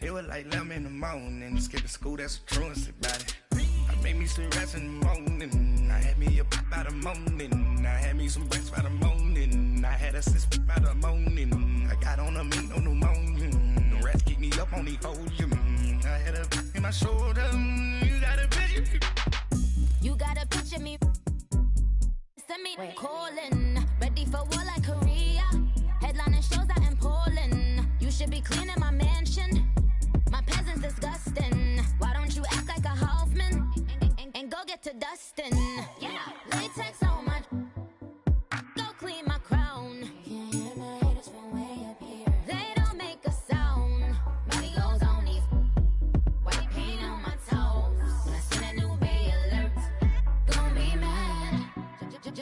It was like 11 in the morning, skipping school, that's a truancy about it. I made me some rest in the morning, I had me up by the morning, I had me some breakfast by the morning, I had a sis by the morning, I got on a meat, no pneumonia, the rats keep me up on the podium, I had a in my shoulder, you got a picture. You got a picture me, send me calling, ready for war like Korea, headlining shows out in Poland, you should be cleaning my mansion, my peasants disgusting, why don't you act like a Hoffman, and go get to dustin', yeah, latex on my, go clean my crown, can't hear my haters from way up here, they don't make a sound, money goes on these, white paint on my toes, when I see that new Bay alert, gon' be mad,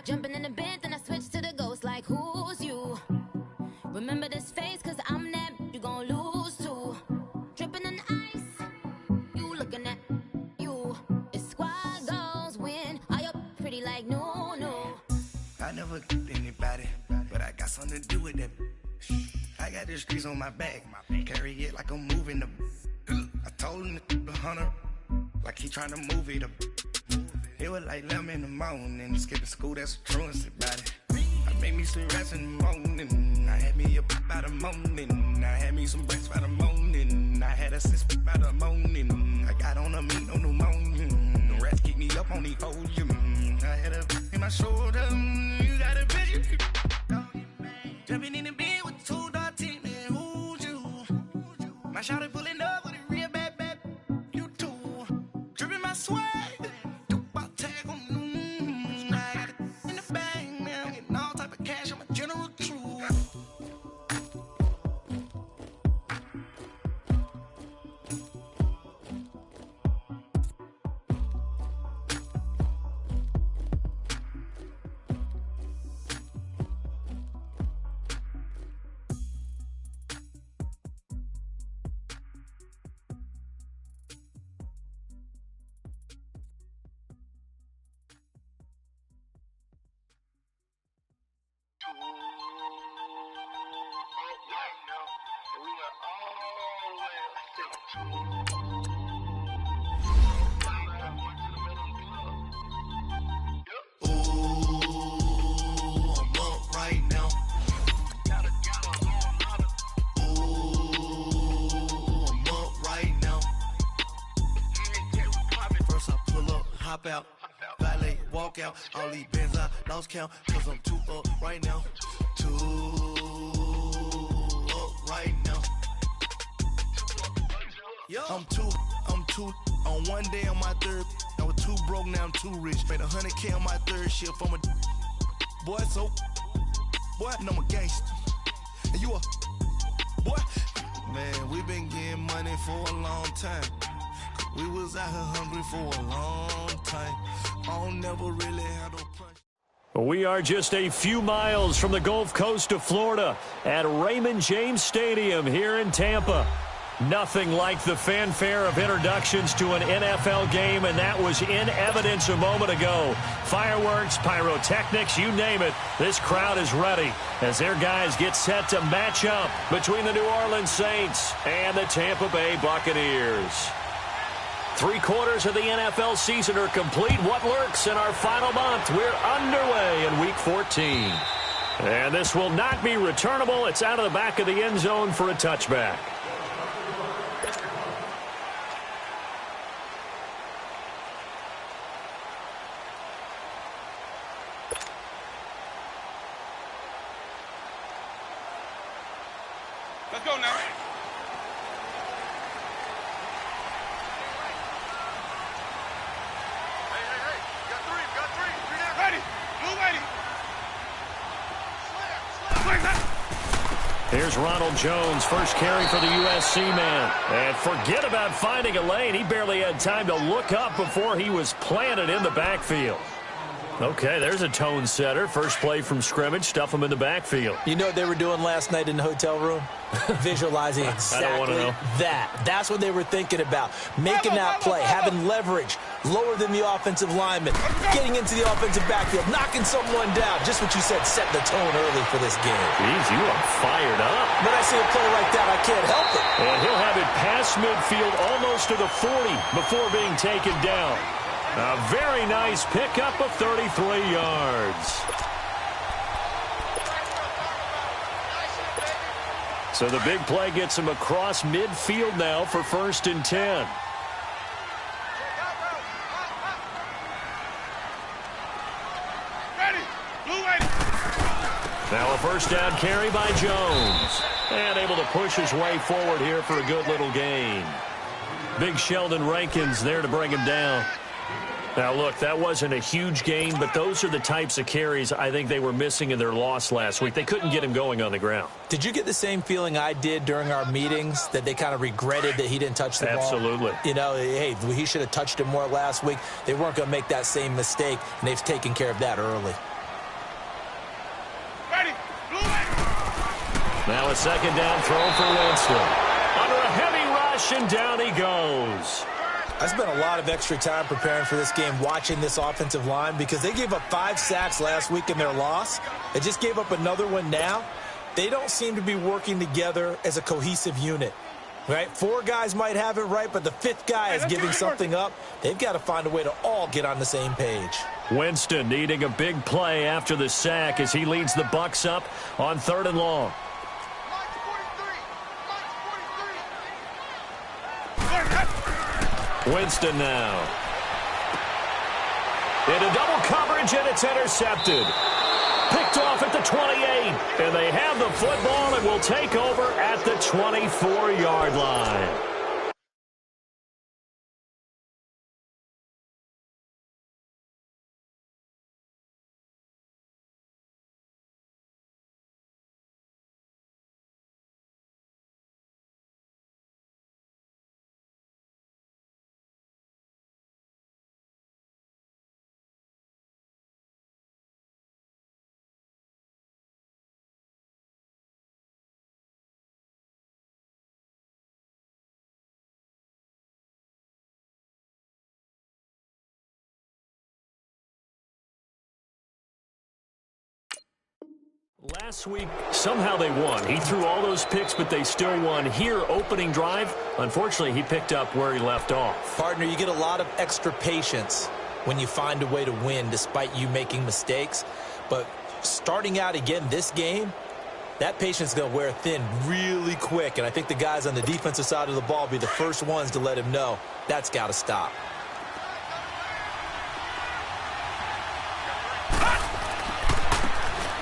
jumping in the bed, then I switch to the ghost like who's you, remember this face cause I'm that, you gon' lose too, dripping in ice, you looking at you, it's squad goals win, are you pretty like no. I never anybody, but I got something to do with that. I got the streets on my back, carry it like I'm moving the. I told him the hunter, like he trying to move it up. It was like 11 in the morning, skipping school, that's a truancy about it. I made me some rest in the morning, I had me up by the morning, I had me some breakfast by the morning, I had a sis by the morning, I got on a meat, no pneumonia, the rats keep me up on the podium, I had a in my shoulder, you got a picture. Jumping in the bed with 2 dark teeth, man, who's you? My shawty pulling up with a real bad, you too. Dripping my swag, about tag on, I got it in the bag, man, I'm getting all type of cash on my general crew. Out, valet, walk out, all these bins I lost count, cause I'm too up right now, too up right now. I'm too, on one day on my third, I was too broke, now I'm too rich, made 100K on my third shift from a boy, so, boy, and I'm a gangster, and you a, boy, man, we been getting money for a long time. We was out here hungry for a long time. I don't never really had no punch. We are just a few miles from the Gulf Coast of Florida at Raymond James Stadium here in Tampa. Nothing like the fanfare of introductions to an NFL game, and that was in evidence a moment ago. Fireworks, pyrotechnics, you name it. This crowd is ready as their guys get set to match up between the New Orleans Saints and the Tampa Bay Buccaneers. 3/4 of the NFL season are complete. What lurks in our final month? We're underway in Week 14. And this will not be returnable. It's out of the back of the end zone for a touchback. Let's go now. Here's Ronald Jones, first carry for the USC man. And forget about finding a lane. He barely had time to look up before he was planted in the backfield. Okay, there's a tone setter. First play from scrimmage, stuff him in the backfield. You know what they were doing last night in the hotel room? Visualizing exactly that. That's what they were thinking about. Making that play, having leverage, lower than the offensive lineman, getting into the offensive backfield, knocking someone down. Just what you said, set the tone early for this game. Jeez, you are fired up. When I see a play like that, I can't help it. And he'll have it pass midfield, almost to the 40 before being taken down. A very nice pickup of 33 yards. So the big play gets him across midfield now for 1st and 10. Now a 1st down carry by Jones. And able to push his way forward here for a good little gain. Big Sheldon Rankins there to bring him down. Now, look, that wasn't a huge gain, but those are the types of carries I think they were missing in their loss last week. They couldn't get him going on the ground. Did you get the same feeling I did during our meetings, that they kind of regretted that he didn't touch the ball? Absolutely. You know, hey, he should have touched it more last week. They weren't going to make that same mistake, and they've taken care of that early. Now a 2nd down throw for Winston. Under a heavy rush, and down he goes. I spent a lot of extra time preparing for this game, watching this offensive line, because they gave up 5 sacks last week in their loss. They just gave up another one now. They don't seem to be working together as a cohesive unit. Right? 4 guys might have it right, but the 5th guy is giving something up. They've got to find a way to all get on the same page. Winston needing a big play after the sack as he leads the Bucs up on 3rd and long. Winston now. Into double coverage, and it's intercepted. Picked off at the 28, and they have the football and will take over at the 24-yard line. Last week, somehow they won. He threw all those picks, but they still won. Here, opening drive, unfortunately, he picked up where he left off. Partner, you get a lot of extra patience when you find a way to win despite you making mistakes. But starting out again this game, that patience is going to wear thin really quick. And I think the guys on the defensive side of the ball will be the first ones to let him know that's got to stop.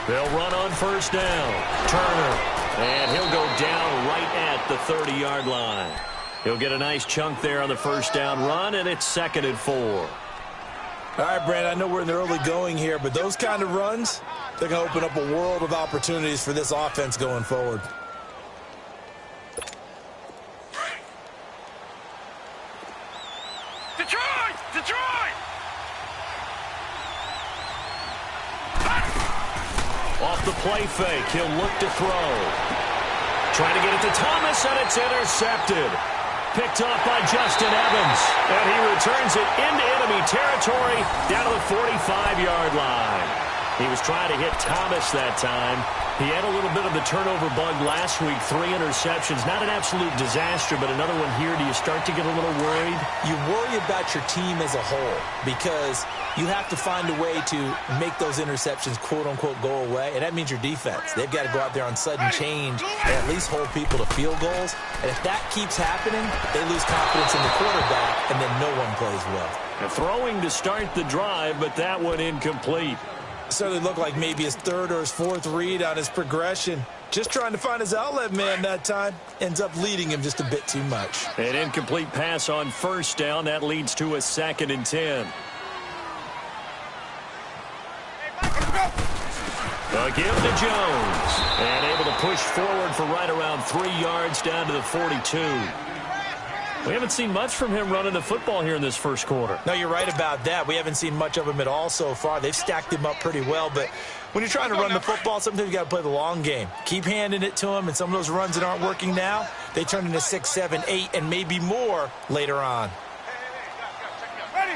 They'll run on 1st down. Turner. And he'll go down right at the 30-yard line. He'll get a nice chunk there on the 1st down run, and it's 2nd and 4. All right, Brand, I know we're in the early going here, but those kind of runs, they're going to open up a world of opportunities for this offense going forward. Detroit! Detroit! Off the play fake, he'll look to throw. Trying to get it to Thomas, and it's intercepted. Picked off by Justin Evans, and he returns it into enemy territory down to the 45-yard line. He was trying to hit Thomas that time. He had a little bit of the turnover bug last week, 3 interceptions. Not an absolute disaster, but another one here. Do you start to get a little worried? You worry about your team as a whole because you have to find a way to make those interceptions, quote-unquote, go away, and that means your defense. They've got to go out there on sudden change and at least hold people to field goals. And if that keeps happening, they lose confidence in the quarterback, and then no one plays well. And throwing to start the drive, but that one incomplete. Certainly looked like maybe his 3rd or his 4th read on his progression. Just trying to find his outlet man that time. Ends up leading him just a bit too much. An incomplete pass on 1st down. That leads to a 2nd and 10. A give to Jones. And able to push forward for right around 3 yards down to the 42. We haven't seen much from him running the football here in this first quarter. No, you're right about that. We haven't seen much of him at all so far. They've stacked him up pretty well, but when you're trying to run the football, sometimes you got to play the long game. Keep handing it to him, and some of those runs that aren't working now, they turn into 6, 7, 8, and maybe more later on. Ready?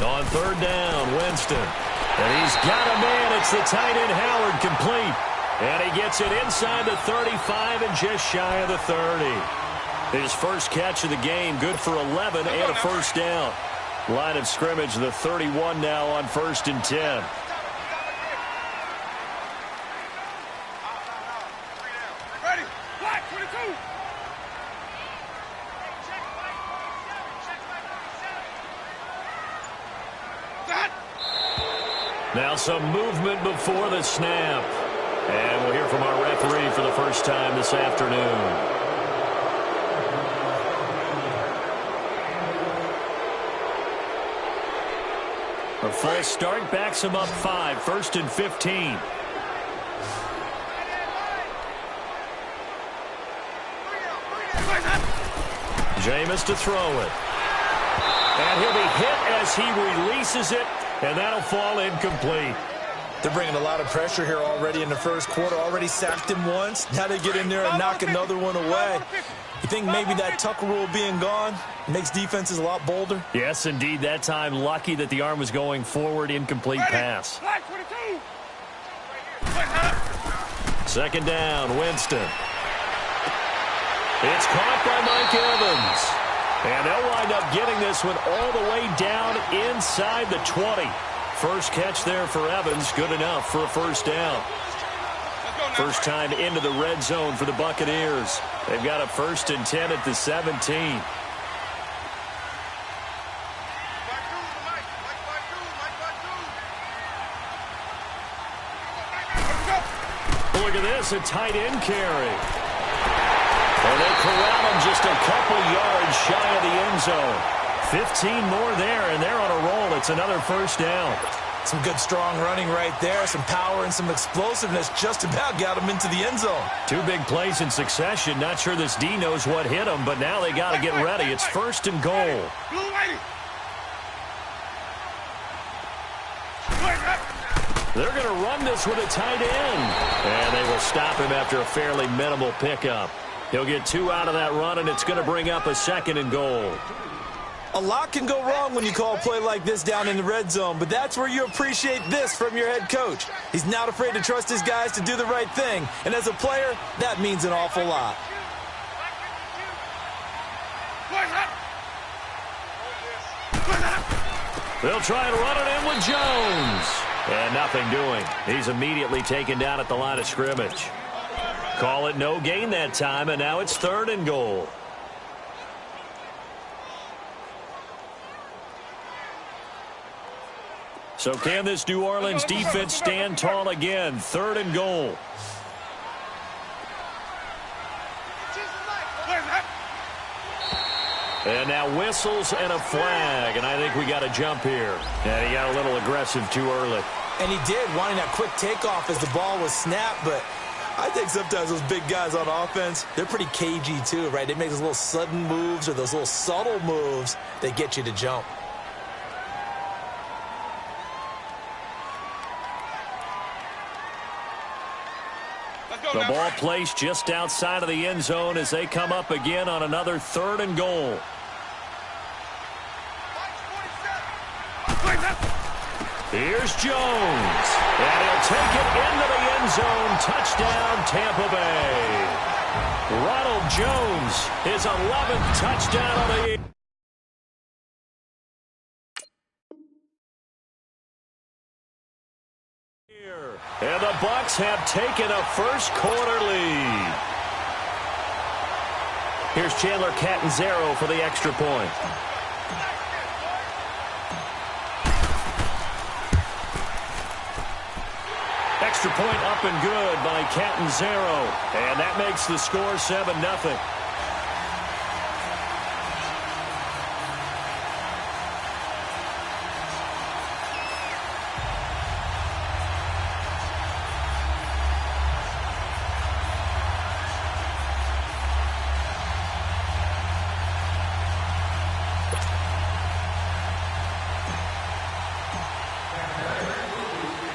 On third down, Winston. And he's got a man. It's the tight end, Howard, complete. And he gets it inside the 35 and just shy of the 30. His first catch of the game, good for 11 and a first down. Line of scrimmage, the 31 now on 1st and 10. Ready. Black 22. Now some movement before the snap. And we'll hear from our referee for the first time this afternoon. A false start backs him up 5, 1st and 15. Jameis to throw it. And he'll be hit as he releases it, and that'll fall incomplete. They're bringing a lot of pressure here already in the first quarter. Already sacked him once. Now they get in there and knock another one away. You think maybe that Tucker rule being gone makes defenses a lot bolder? Yes, indeed. That time, lucky that the arm was going forward. Incomplete pass. Black 22. 2nd down, Winston. It's caught by Mike Evans. And they'll wind up getting this one all the way down inside the 20. First catch there for Evans. Good enough for a first down. First time into the red zone for the Buccaneers. They've got a 1st and 10 at the 17. Look at this, a tight end carry. And they corral him just a couple yards shy of the end zone. 15 more there, and they're on a roll. It's another first down. Some good, strong running right there. Some power and some explosiveness just about got him into the end zone. 2 big plays in succession. Not sure this D knows what hit him, but now they got to get ready. It's 1st and goal. They're going to run this with a tight end. And they will stop him after a fairly minimal pickup. He'll get 2 out of that run, and it's going to bring up a 2nd and goal. A lot can go wrong when you call a play like this down in the red zone, but that's where you appreciate this from your head coach. He's not afraid to trust his guys to do the right thing, and as a player, that means an awful lot. They'll try and run it in with Jones. And nothing doing. He's immediately taken down at the line of scrimmage. Call it no gain that time, and now it's 3rd and goal. So can this New Orleans defense stand tall again? 3rd and goal. And now whistles and a flag, and I think we got a jump here. And he got a little aggressive too early. And he did, wanting that quick takeoff as the ball was snapped, but I think sometimes those big guys on offense, they're pretty cagey too, right? They make those little sudden moves or those little subtle moves that get you to jump. The ball placed just outside of the end zone as they come up again on another 3rd and goal. Here's Jones. And he'll take it into the end zone. Touchdown, Tampa Bay. Ronald Jones, his 11th touchdown of the year. And the Bucs have taken a first quarter lead. Here's Chandler Catanzaro for the extra point. Extra point up and good by Catanzaro. And that makes the score 7-0.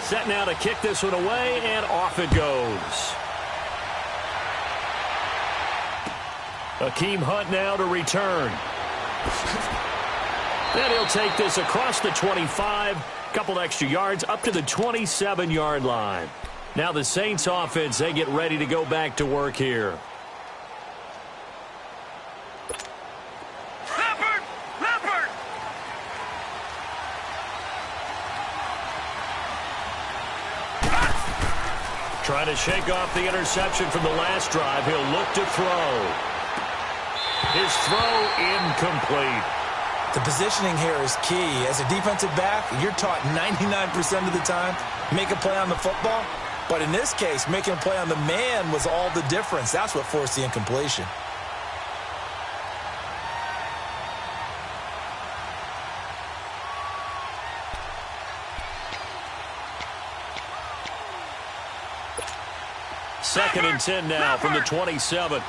Set now to kick this one away, and off it goes. Akeem Hunt now to return. And he'll take this across the 25, couple extra yards up to the 27-yard line. Now the Saints offense, they get ready to go back to work here. Trying to shake off the interception from the last drive. He'll look to throw. His throw incomplete. The positioning here is key. As a defensive back, you're taught 99% of the time, make a play on the football. But in this case, making a play on the man was all the difference. That's what forced the incompletion. Second and 10 now from the 27.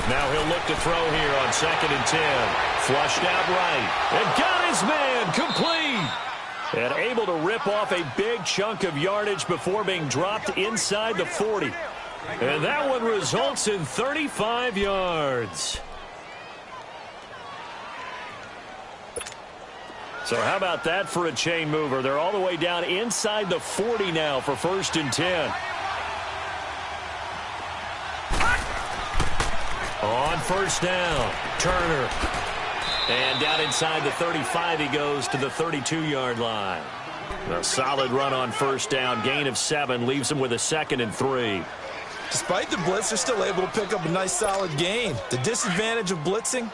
Now he'll look to throw here on second and 10. Flushed out right. And got his man complete. And able to rip off a big chunk of yardage before being dropped inside the 40. And that one results in 35 yards. So how about that for a chain mover? They're all the way down inside the 40 now for first and 10. On first down, Turner. And down inside the 35 he goes to the 32-yard line. A solid run on first down, gain of 7, leaves him with a second and 3. Despite the blitz, they're still able to pick up a nice solid gain. The disadvantage of blitzing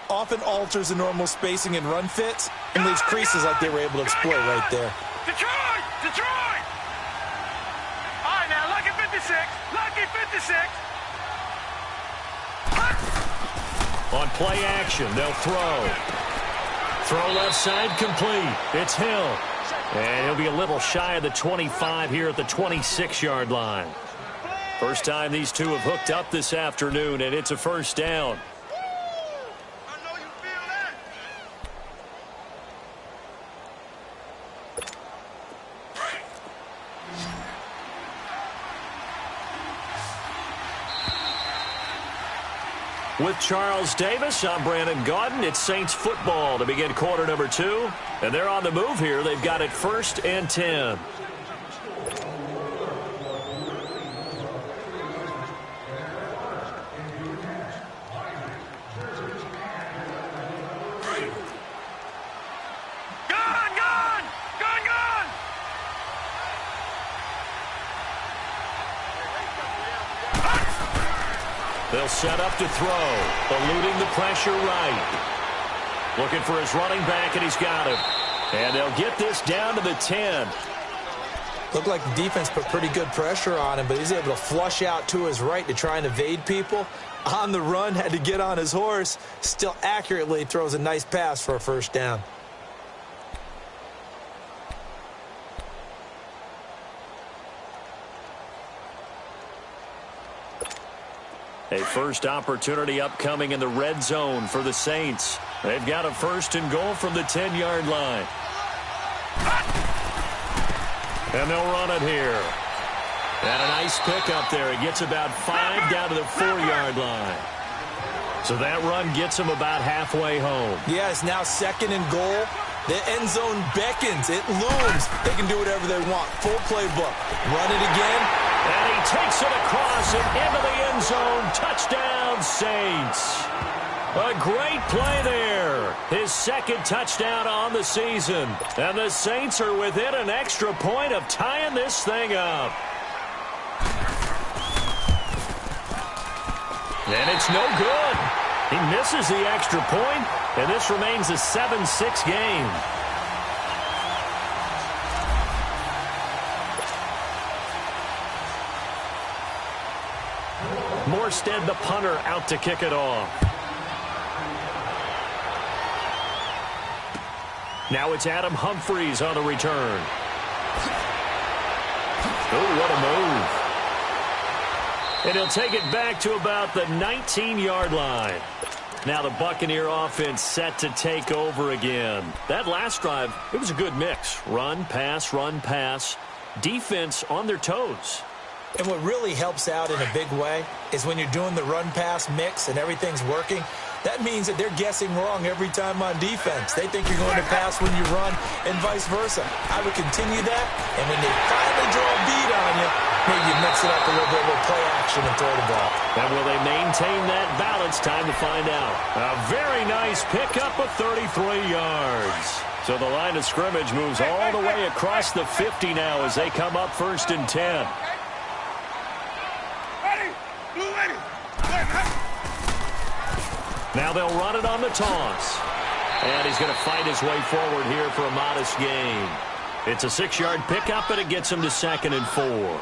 often alters the normal spacing and run fits and leaves creases like they were able to exploit right there. Detroit! Detroit! All right, now, lucky 56. Lucky 56. On play action, they'll throw. Throw left side complete. It's Hill. And he'll be a little shy of the 25 here at the 26-yard line. First time these two have hooked up this afternoon, and it's a first down. With Charles Davis, I'm Brandon Gaudin. It's Saints football to begin quarter number 2. And they're on the move here. They've got it first and 10. They'll set up to throw, eluding the pressure right. Looking for his running back, and he's got him. And they'll get this down to the 10. Looked like the defense put pretty good pressure on him, but he's able to flush out to his right to try and evade people. On the run, had to get on his horse. Still accurately throws a nice pass for a first down. A first opportunity upcoming in the red zone for the Saints. They've got a first and goal from the 10-yard line. And they'll run it here. And a nice pick up there. It gets about 5 down to the 4-yard line. So that run gets them about halfway home. Yeah, it's now second and goal. The end zone beckons. It looms. They can do whatever they want. Full playbook. Run it again. And he takes it across and into the end zone. Touchdown, Saints. A great play there. His second touchdown on the season. And the Saints are within an extra point of tying this thing up. And it's no good. He misses the extra point, and this remains a 7-6 game. Morstead, the punter, out to kick it off. Now it's Adam Humphries on the return. Oh, what a move. And he'll take it back to about the 19-yard line. Now the Buccaneer offense set to take over again. That last drive, it was a good mix. Run, pass, defense on their toes. And what really helps out in a big way is when you're doing the run-pass mix and everything's working, that means that they're guessing wrong every time on defense. They think you're going to pass when you run and vice versa. I would continue that, and when they finally draw a beat on you, maybe you mix it up a little bit with play action and throw the ball. And will they maintain that balance? Time to find out. A very nice pickup of 33 yards. So the line of scrimmage moves all the way across the 50 now as they come up 1st and 10. Now they'll run it on the toss. And he's going to fight his way forward here for a modest gain. It's a 6-yard pickup, and it gets him to 2nd and 4.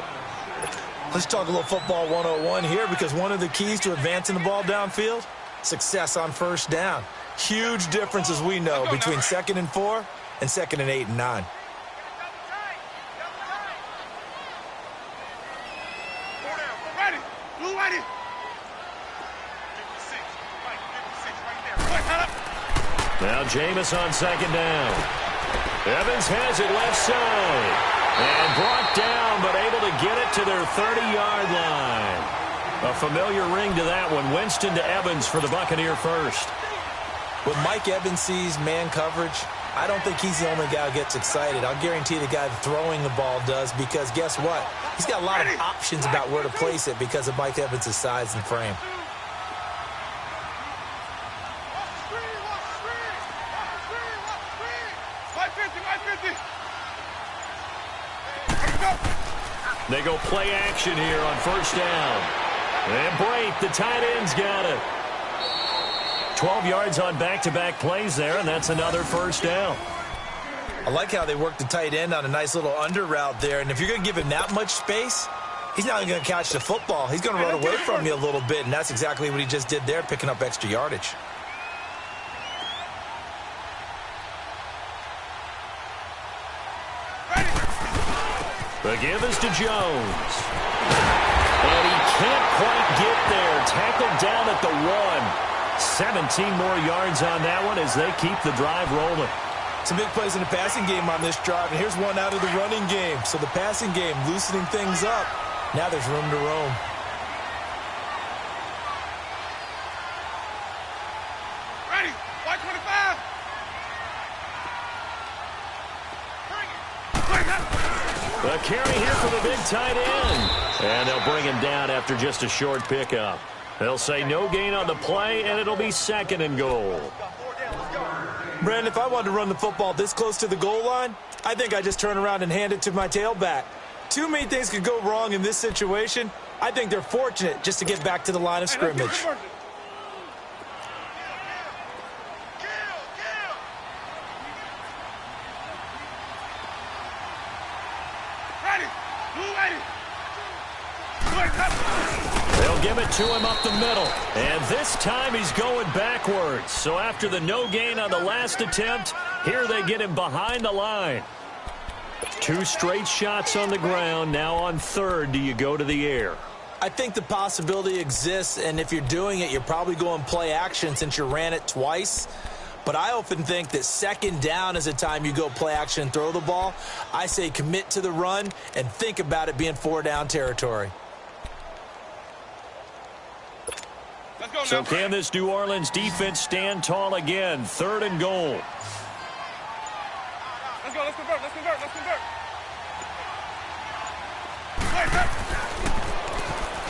Let's talk a little football 101 here, because one of the keys to advancing the ball downfield, success on 1st down. Huge difference, as we know, between 2nd and 4 and 2nd and 8 and 9. Now Jameis on 2nd down. Evans has it left side. And brought down, but able to get it to their 30-yard line. A familiar ring to that one. Winston to Evans for the Buccaneer first. When Mike Evans sees man coverage, I don't think he's the only guy who gets excited. I'll guarantee the guy throwing the ball does, because guess what? He's got a lot of options about where to place it because of Mike Evans' size and frame. They go play action here on 1st down. And Brate, the tight end's got it. 12 yards on back-to-back plays there, and that's another 1st down. I like how they work the tight end on a nice little under route there. And if you're going to give him that much space, he's not going to catch the football. He's going to run away from you a little bit, and that's exactly what he just did there, picking up extra yardage. The give is to Jones. And he can't quite get there. Tackled down at the 1. 17 more yards on that one as they keep the drive rolling. Some big plays in the passing game on this drive, and here's one out of the running game. So the passing game loosening things up. Now there's room to roam. Ready, white 25. The carry here for the big tight end. And they'll bring him down after just a short pickup. They'll say no gain on the play, and it'll be 2nd and goal. Brandon, if I wanted to run the football this close to the goal line, I think I just turn around and hand it to my tailback. Too many things could go wrong in this situation. I think they're fortunate just to get back to the line of scrimmage. They'll give it to him up the middle. And this time he's going backwards. So after the no gain on the last attempt, here they get him behind the line. 2 straight shots on the ground. Now on 3rd, do you go to the air? I think the possibility exists, and if you're doing it, you're probably going play action since you ran it twice. But I often think that 2nd down is the time you go play action and throw the ball. I say commit to the run and think about it being 4-down territory. So can this New Orleans defense stand tall again? 3rd and goal. Let's go, let's convert.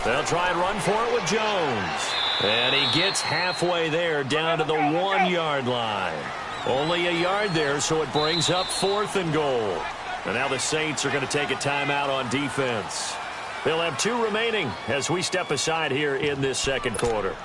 They'll try and run for it with Jones. And he gets halfway there down to the 1-yard line. Only a yard there, so it brings up 4th and goal. And now the Saints are going to take a timeout on defense. They'll have 2 remaining as we step aside here in this 2nd quarter.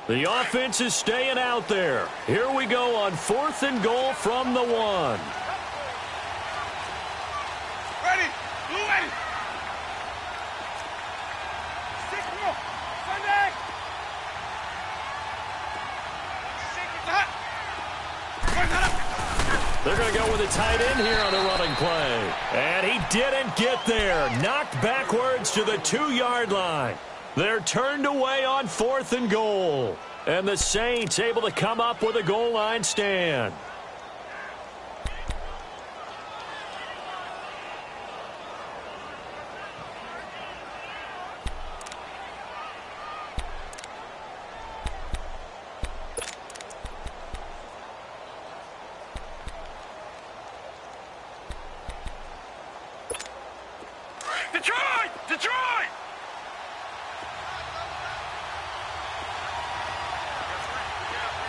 The offense is staying out there. Here we go on 4th and goal from the 1. Ready. Blue ready. 6 more. Sunday. 6 is hot. They're going to go with a tight end here on the running play. And he didn't get there. Knocked backwards to the 2-yard line. They're turned away on 4th and goal. And the Saints able to come up with a goal line stand. Detroit! Detroit!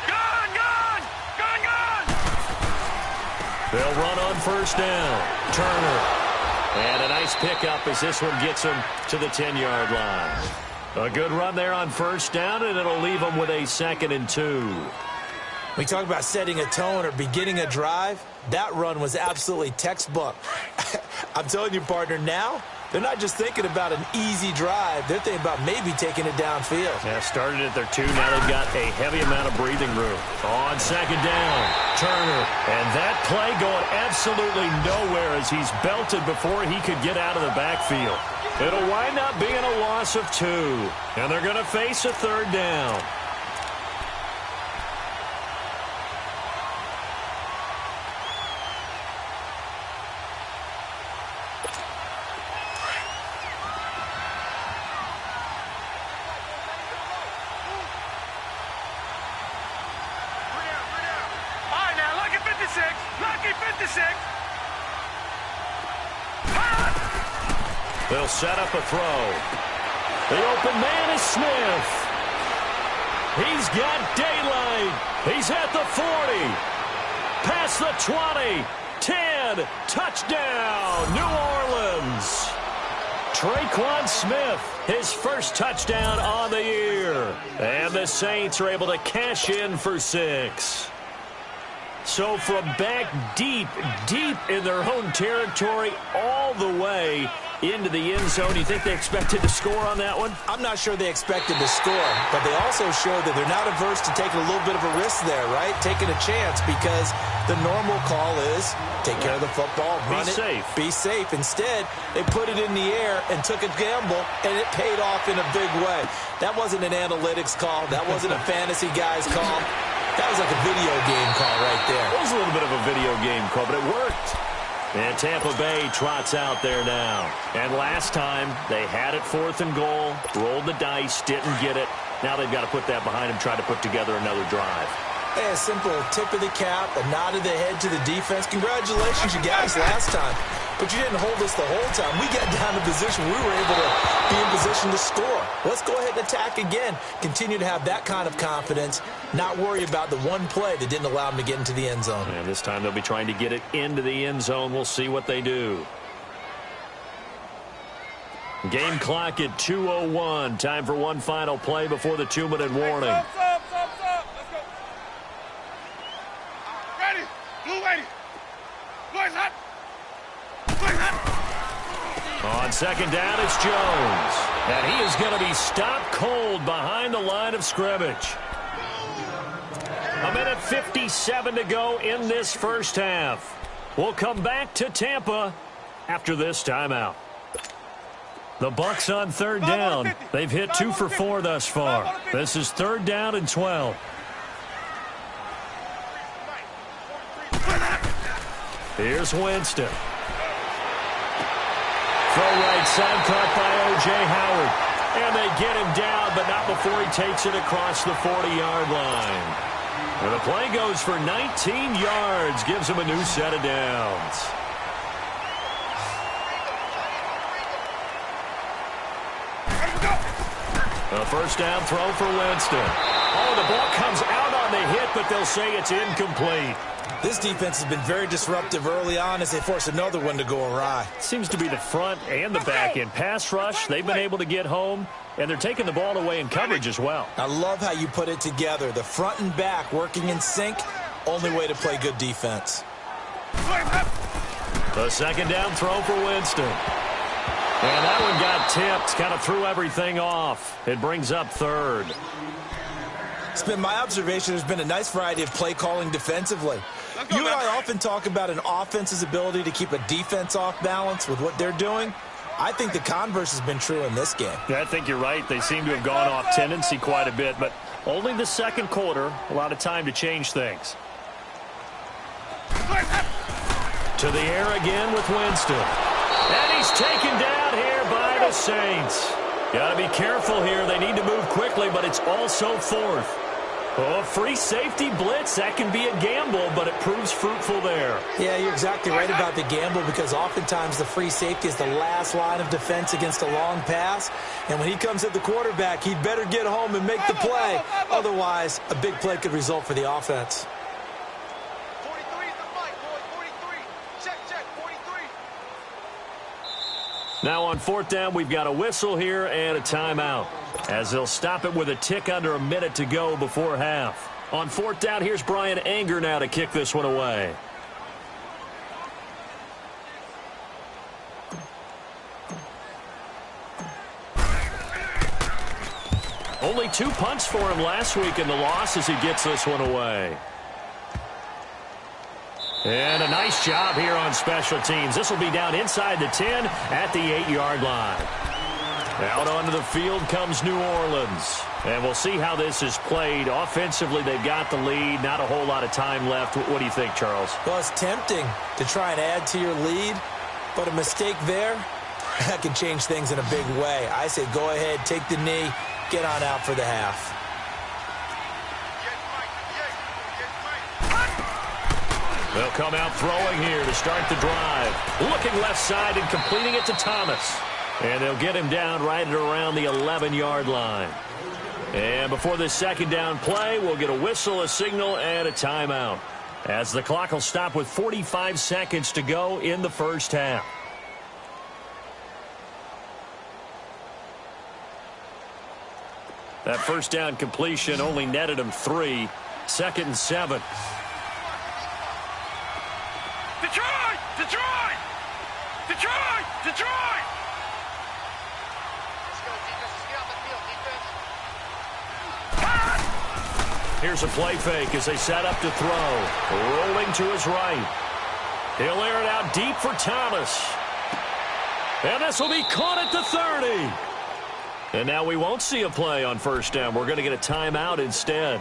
Gun! Gun! Gun! Gun! They'll run on 1st down. Turner. And a nice pickup as this one gets him to the 10-yard line. A good run there on 1st down, and it'll leave them with a 2nd and 2. We talk about setting a tone or beginning a drive. That run was absolutely textbook. I'm telling you, partner, now they're not just thinking about an easy drive. They're thinking about maybe taking it downfield. Yeah, started at their 2. Now they've got a heavy amount of breathing room. On 2nd down, Turner. And that play going absolutely nowhere as he's belted before he could get out of the backfield. It'll wind up being a loss of 2. And they're going to face a 3rd down. Lucky 56. They'll set up a throw. The open man is Smith. He's got daylight. He's at the 40. Past the 20. 10. Touchdown, New Orleans. Traquan Smith, his first touchdown on the year. And the Saints are able to cash in for 6. So from back deep in their own territory all the way into the end zone, you think they expected to score on that one? I'm not sure they expected to score, but they also showed that they're not averse to taking a little bit of a risk there, right? Taking a chance, because the normal call is take care of the football, run it, be safe. Instead, they put it in the air and took a gamble, and it paid off in a big way. That wasn't an analytics call. That wasn't a fantasy guy's call. That was like a video game call right there. It was a little bit of a video game call, but it worked. And Tampa Bay trots out there now. And last time, they had it 4th and goal, rolled the dice, didn't get it. Now they've got to put that behind them, try to put together another drive. Hey, a simple tip of the cap, a nod of the head to the defense. Congratulations, you got us last time. But you didn't hold us the whole time. We got down to position. We were able to be in position to score. Let's go ahead and attack again. Continue to have that kind of confidence. Not worry about the one play that didn't allow them to get into the end zone. And this time they'll be trying to get it into the end zone. We'll see what they do. Game clock at 2:01. Time for one final play before the 2-minute warning. Let's go. Ready. Blue ready. Blue is hot. On 2nd down, it's Jones. And he is going to be stopped cold behind the line of scrimmage. 1:57 to go in this first half. We'll come back to Tampa after this timeout. The Bucs on 3rd down. They've hit 2 for 4 thus far. This is 3rd down and 12. Here's Winston. Throw right side, caught by O.J. Howard. And they get him down, but not before he takes it across the 40-yard line. And the play goes for 19 yards, gives him a new set of downs. A first down throw for Winston. Oh, the ball comes out on on the hit, but they'll say it's incomplete. This defense has been very disruptive early on as they force another one to go awry. Seems to be the front and the back end pass rush. They've been able to get home, and they're taking the ball away in coverage as well. I love how you put it together. The front and back working in sync, only way to play good defense. The second down throw for Winston. And that one got tipped, kind of threw everything off. It brings up third. It's been my observation there's been a nice variety of play calling defensively. You and I often talk about an offense's ability to keep a defense off balance with what they're doing. I think the converse has been true in this game. Yeah, I think you're right. They seem to have gone off tendency quite a bit, but only the second quarter, a lot of time to change things. To the air again with Winston. And he's taken down here by the Saints. Got to be careful here. They need to move quickly, but it's also fourth. Oh, free safety blitz, that can be a gamble, but it proves fruitful there. Yeah, you're exactly right about the gamble because oftentimes the free safety is the last line of defense against a long pass. And when he comes at the quarterback, he'd better get home and make the play. Otherwise, a big play could result for the offense. 43 is the mic, boy. 43. Check, 43. Now on fourth down, we've got a whistle here and a timeout, as they'll stop it with a tick under a minute to go before half. On fourth down, here's Brian Anger now to kick this one away. Only 2 punts for him last week in the loss as he gets this one away. And a nice job here on special teams. This will be down inside the 10 at the 8-yard line. Out onto the field comes New Orleans. And we'll see how this is played. Offensively, they've got the lead. Not a whole lot of time left. What do you think, Charles? Well, it's tempting to try and add to your lead, but a mistake there, that can change things in a big way. I say go ahead, take the knee, get on out for the half. They'll come out throwing here to start the drive. Looking left side and completing it to Thomas. And they'll get him down right at around the 11-yard line. And before this second down play, we'll get a whistle, a signal, and a timeout, as the clock will stop with 45 seconds to go in the first half. That first down completion only netted him 3. 2nd and 7. Detroit! Detroit! Detroit! Detroit! Let's go, defense. Let's get on the field, defense. Here's a play fake as they set up to throw. Rolling to his right. He'll air it out deep for Thomas. And this will be caught at the 30. And now we won't see a play on first down. We're going to get a timeout instead,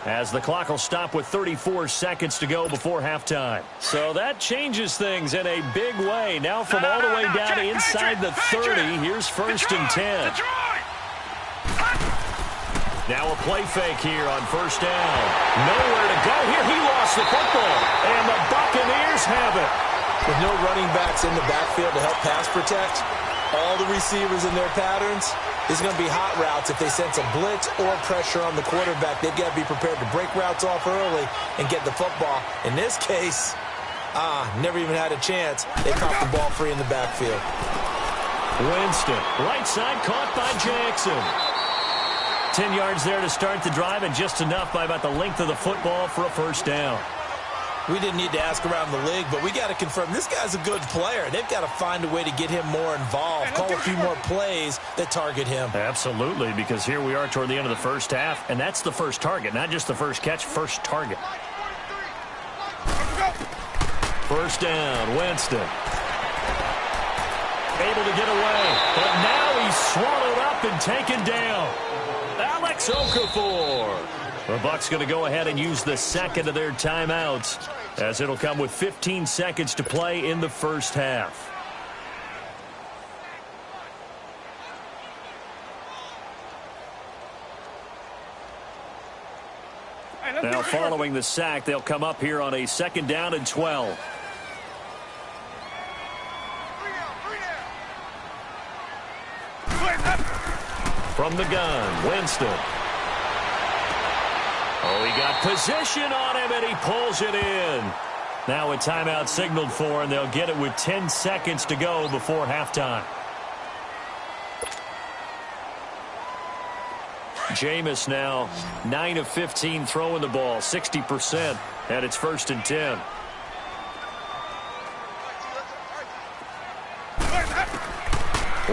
as the clock will stop with 34 seconds to go before halftime. So that changes things in a big way. Now from all the way down inside the 30, here's first and 10. Now a play fake here on first down. Nowhere to go here. He lost the football, and the Buccaneers have it. With no running backs in the backfield to help pass protect, all the receivers in their patterns, it's going to be hot routes if they sense a blitz or pressure on the quarterback. They've got to be prepared to break routes off early and get the football. In this case, never even had a chance. They caught the ball free in the backfield. Winston, right side caught by Jackson. 10 yards there to start the drive, and just enough by about the length of the football for a first down. We didn't need to ask around the league, but we got to confirm this guy's a good player. They've got to find a way to get him more involved, call a few more plays that target him. Absolutely, because here we are toward the end of the first half, and that's the first target, not just the first catch, first target. First down, Winston. Able to get away, but now he's swallowed up and taken down. Alex Okafor. The Bucs going to go ahead and use the second of their timeouts, as it'll come with 15 seconds to play in the first half. Now following the sack, they'll come up here on a second down and 12. From the gun, Winston. Oh, he got position on him, and he pulls it in. Now a timeout signaled for, and they'll get it with 10 seconds to go before halftime. Jameis now 9 of 15 throwing the ball, 60%, and it's 1st and 10.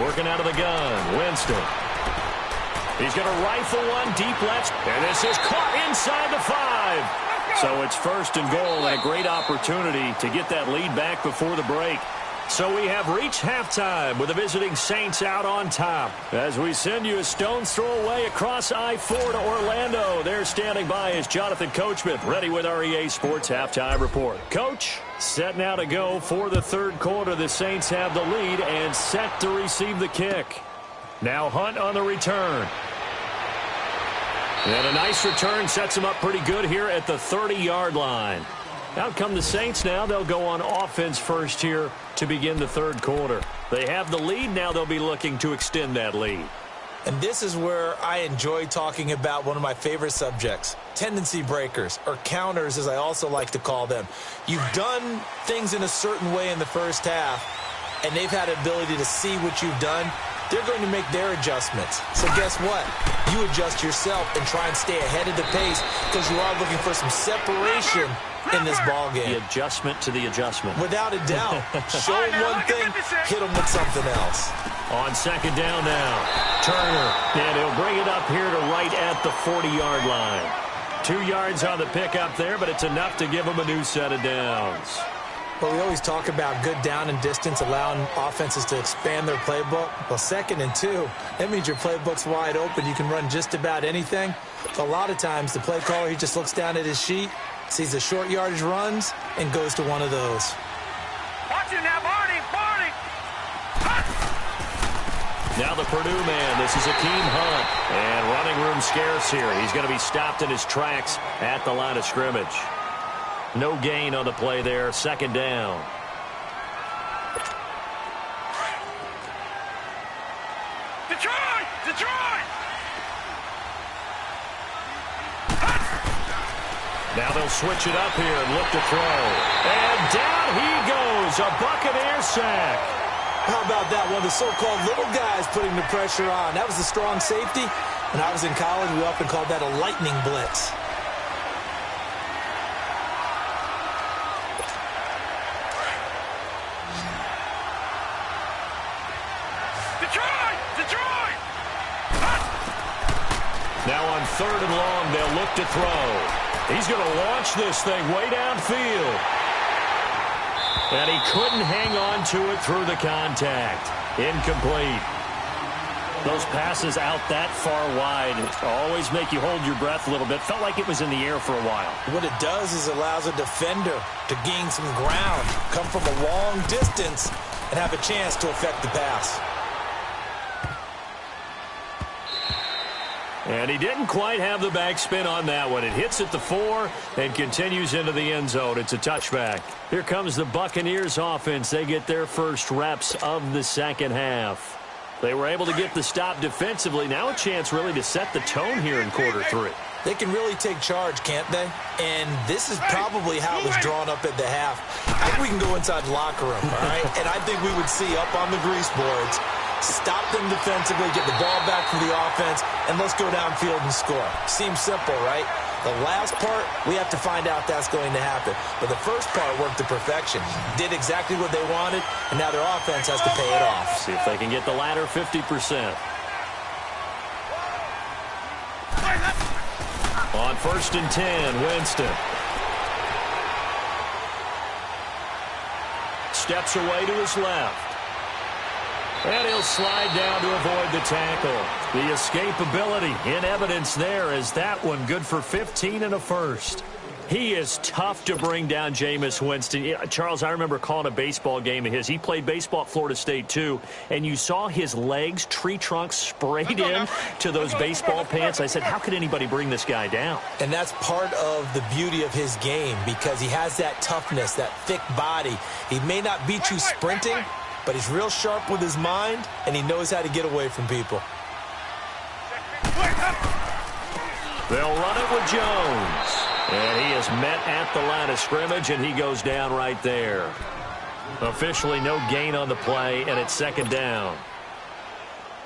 Working out of the gun, Winston. He's going to rifle one deep left, and this is caught inside the 5. So it's 1st and goal, and a great opportunity to get that lead back before the break. So we have reached halftime with the visiting Saints out on top. As we send you a stone's throw away across I-4 to Orlando. There standing by is Jonathan Coachman, ready with our EA Sports Halftime Report. Coach, set now to go for the 3rd quarter. The Saints have the lead and set to receive the kick. Now Hunt on the return. And a nice return sets him up pretty good here at the 30-yard line. Out come the Saints now. They'll go on offense first here to begin the 3rd quarter. They have the lead. Now they'll be looking to extend that lead. And this is where I enjoy talking about one of my favorite subjects, tendency breakers, or counters as I also like to call them. You've done things in a certain way in the first half, and they've had the ability to see what you've done. They're going to make their adjustments. So guess what? You adjust yourself and try and stay ahead of the pace because you are looking for some separation in this ball game. The adjustment to the adjustment. Without a doubt. Show them one thing, hit them with something else. On 2nd down now, Turner, and he'll bring it up here to right at the 40-yard line. 2 yards on the pickup there, but it's enough to give him a new set of downs. Well, we always talk about good down and distance, allowing offenses to expand their playbook. Well, 2nd and 2, that means your playbook's wide open. You can run just about anything. A lot of times, the play caller, he just looks down at his sheet, sees the short yardage runs, and goes to one of those. Watch it now, Barney! Barney! Now the Purdue man, this is Akeem Hunt. And running room scarce here. He's going to be stopped in his tracks at the line of scrimmage. No gain on the play there, 2nd down. Detroit! Detroit! Now they'll switch it up here and look to throw. And down he goes, a Buccaneer sack. How about that? One of the so-called little guys putting the pressure on. That was a strong safety. When I was in college, we often called that a lightning blitz. Detroit! Detroit! Now on 3rd and long, they'll look to throw. He's going to launch this thing way downfield. And he couldn't hang on to it through the contact. Incomplete. Those passes out that far wide always make you hold your breath a little bit. Felt like it was in the air for a while. What it does is allows a defender to gain some ground, come from a long distance, and have a chance to affect the pass. And he didn't quite have the backspin on that one. It hits at the 4 and continues into the end zone. It's a touchback. Here comes the Buccaneers offense. They get their first reps of the 2nd half. They were able to get the stop defensively. Now a chance really to set the tone here in quarter 3. They can really take charge, can't they? And this is probably how it was drawn up at the half. I think we can go inside the locker room, all right? And I think we would see up on the grease boards, stop them defensively, get the ball back for the offense, and let's go downfield and score. Seems simple, right? The last part, we have to find out that's going to happen. But the first part worked to perfection. Did exactly what they wanted, and now their offense has to pay it off. See if they can get the latter 50%. On 1st and 10, Winston. Steps away to his left. And he'll slide down to avoid the tackle. The escapability in evidence there as that one good for 15 and a first. He is tough to bring down, Jameis Winston. Charles, I remember calling a baseball game of his. He played baseball at Florida State, too, and you saw his legs, tree trunks sprayed in to those baseball pants. I said, how could anybody bring this guy down? And that's part of the beauty of his game because he has that toughness, that thick body. He may not beat you sprinting, but he's real sharp with his mind, and he knows how to get away from people. They'll run it with Jones. And he is met at the line of scrimmage, and he goes down right there. Officially no gain on the play, and it's second down.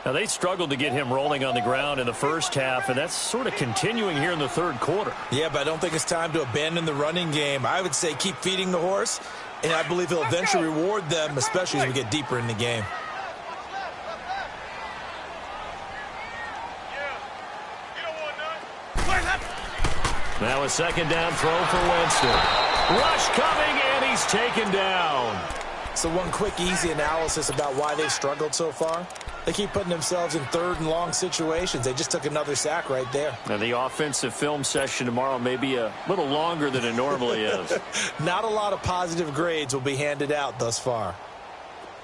Now, they struggled to get him rolling on the ground in the first half, and that's sort of continuing here in the third quarter. Yeah, but I don't think it's time to abandon the running game. I would say keep feeding the horse, and I believe he'll eventually reward them, especially as we get deeper in the game. Now a second down throw for Winston. Rush coming, and he's taken down. So one quick, easy analysis about why they've struggled so far. They keep putting themselves in third and long situations. They just took another sack right there. Now the offensive film session tomorrow may be a little longer than it normally is. Not a lot of positive grades will be handed out thus far.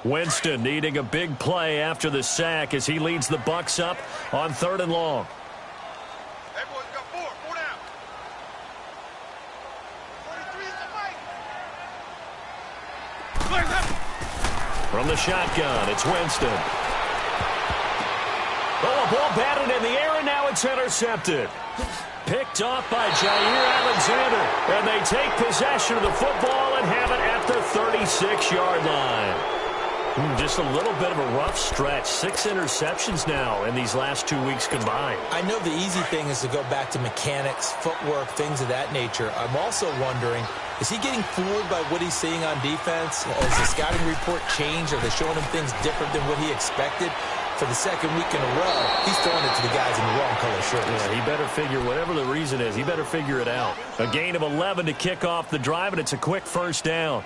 Winston needing a big play after the sack as he leads the Bucs up on 3rd and long. Hey, boys, got four down. 23 is the fight. From the shotgun, it's Winston. Oh, a ball batted in the air, and now it's intercepted. Picked off by Jair Alexander, and they take possession of the football and have it at the 36-yard line. Just a little bit of a rough stretch. 6 interceptions now in these last 2 weeks combined. I know the easy thing is to go back to mechanics, footwork, things of that nature. I'm also wondering, is he getting fooled by what he's seeing on defense? Has the scouting report changed? Are they showing him things different than what he expected? For the second week in a row, he's throwing it to the guys in the wrong color shirts. Yeah, he better figure, whatever the reason is, he better figure it out. A gain of 11 to kick off the drive, and it's a quick first down.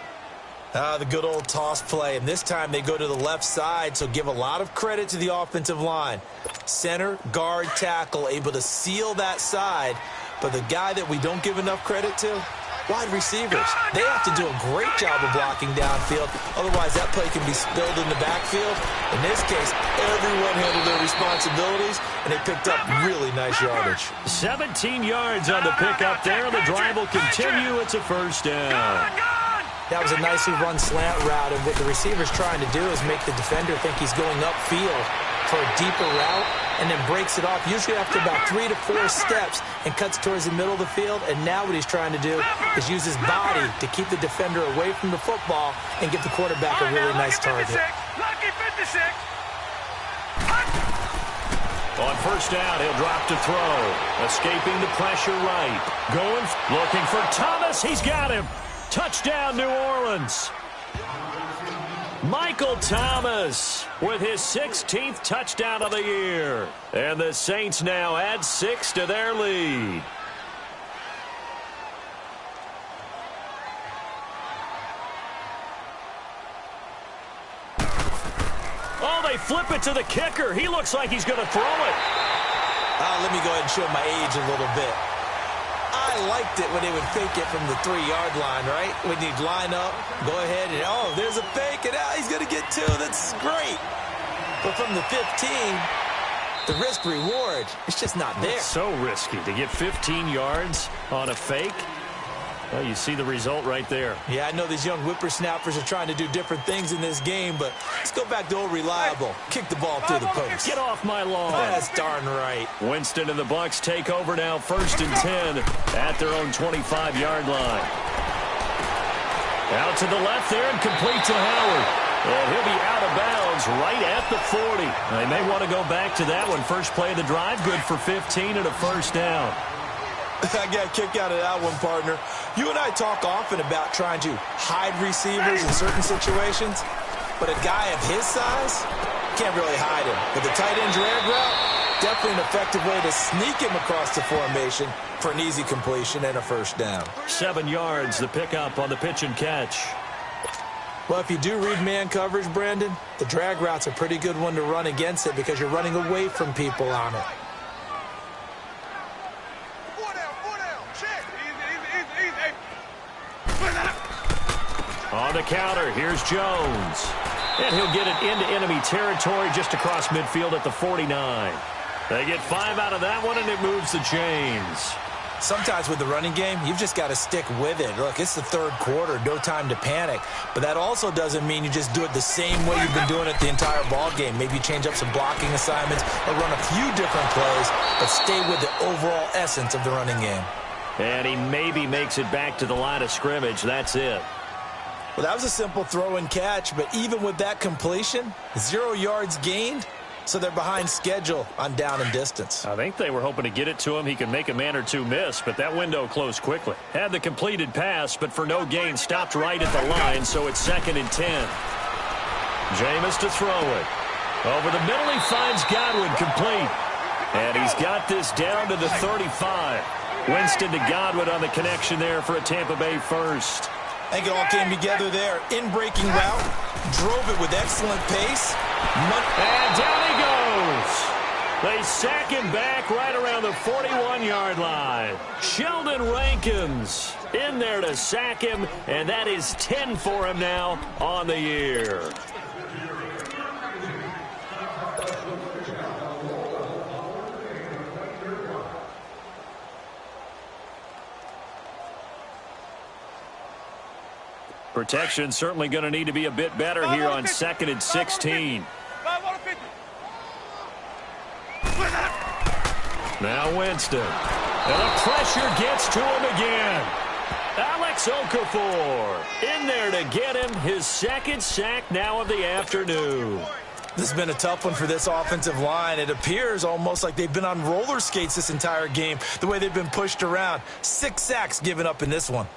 The good old toss play, and this time they go to the left side, so give a lot of credit to the offensive line. Center, guard, tackle, able to seal that side, but the guy that we don't give enough credit to, wide receivers. They have to do a great job of blocking downfield, otherwise that play can be spilled in the backfield. In this case, everyone handled their responsibilities, and they picked up really nice yardage. 17 yards on the pickup there, and the drive will continue. It's a first down. That was a nicely run slant route, and what the receiver's trying to do is make the defender think he's going upfield for a deeper route, and then breaks it off, usually after about 3 to 4 steps, and cuts towards the middle of the field. And now what he's trying to do is use his body to keep the defender away from the football and give the quarterback a really nice target. Lucky 56. On first down, he'll drop to throw. Escaping the pressure right. Going, looking for Thomas. He's got him. Touchdown, New Orleans. Michael Thomas with his 16th touchdown of the year. And the Saints now add 6 to their lead. Oh, they flip it to the kicker. He looks like he's going to throw it. Let me go ahead and show my age a little bit. I liked it when they would fake it from the 3-yard line, right? When you'd line up, go ahead, and oh, there's a fake, and he's going to get 2. That's great. But from the 15, the risk-reward, it's just not there. It's so risky to get 15 yards on a fake. Well, you see the result right there. Yeah, I know these young whippersnappers are trying to do different things in this game, but let's go back to old reliable. Kick the ball through the post. Get off my lawn. That's darn right. Winston and the Bucs take over now, 1st and 10 at their own 25-yard line. Out to the left there and complete to Howard. And he'll be out of bounds right at the 40. They may want to go back to that one. First play of the drive, good for 15 and a first down. I got a kick out of that one, partner. You and I talk often about trying to hide receivers in certain situations, but a guy of his size can't really hide him. But the tight end drag route, definitely an effective way to sneak him across the formation for an easy completion and a first down. 7 yards, the pickup on the pitch and catch. Well, if you do read man coverage, Brandon, the drag route's a pretty good one to run against it because you're running away from people on it. On the counter, here's Jones. And he'll get it into enemy territory just across midfield at the 49. They get 5 out of that one, and it moves the chains. Sometimes with the running game, you've just got to stick with it. Look, it's the third quarter, no time to panic. But that also doesn't mean you just do it the same way you've been doing it the entire ball game. Maybe you change up some blocking assignments or run a few different plays, but stay with the overall essence of the running game. And he maybe makes it back to the line of scrimmage. That's it. Well, that was a simple throw and catch, but even with that completion, 0 yards gained. So they're behind schedule on down and distance. I think they were hoping to get it to him. He could make a man or two miss, but that window closed quickly. Had the completed pass, but for no gain, stopped right at the line, so it's 2nd and 10. Jameis to throw it. Over the middle, he finds Godwin complete. And he's got this down to the 35. Winston to Godwin on the connection there for a Tampa Bay first. I think it all came together there. In-breaking route, drove it with excellent pace. And down he goes. They sack him back right around the 41-yard line. Sheldon Rankins in there to sack him, and that is 10 for him now on the year. Protection certainly going to need to be a bit better here on 2nd and 16. Now Winston. And the pressure gets to him again. Alex Okafor in there to get him his 2nd sack now of the afternoon. This has been a tough one for this offensive line. It appears almost like they've been on roller skates this entire game, the way they've been pushed around. 6 sacks given up in this one.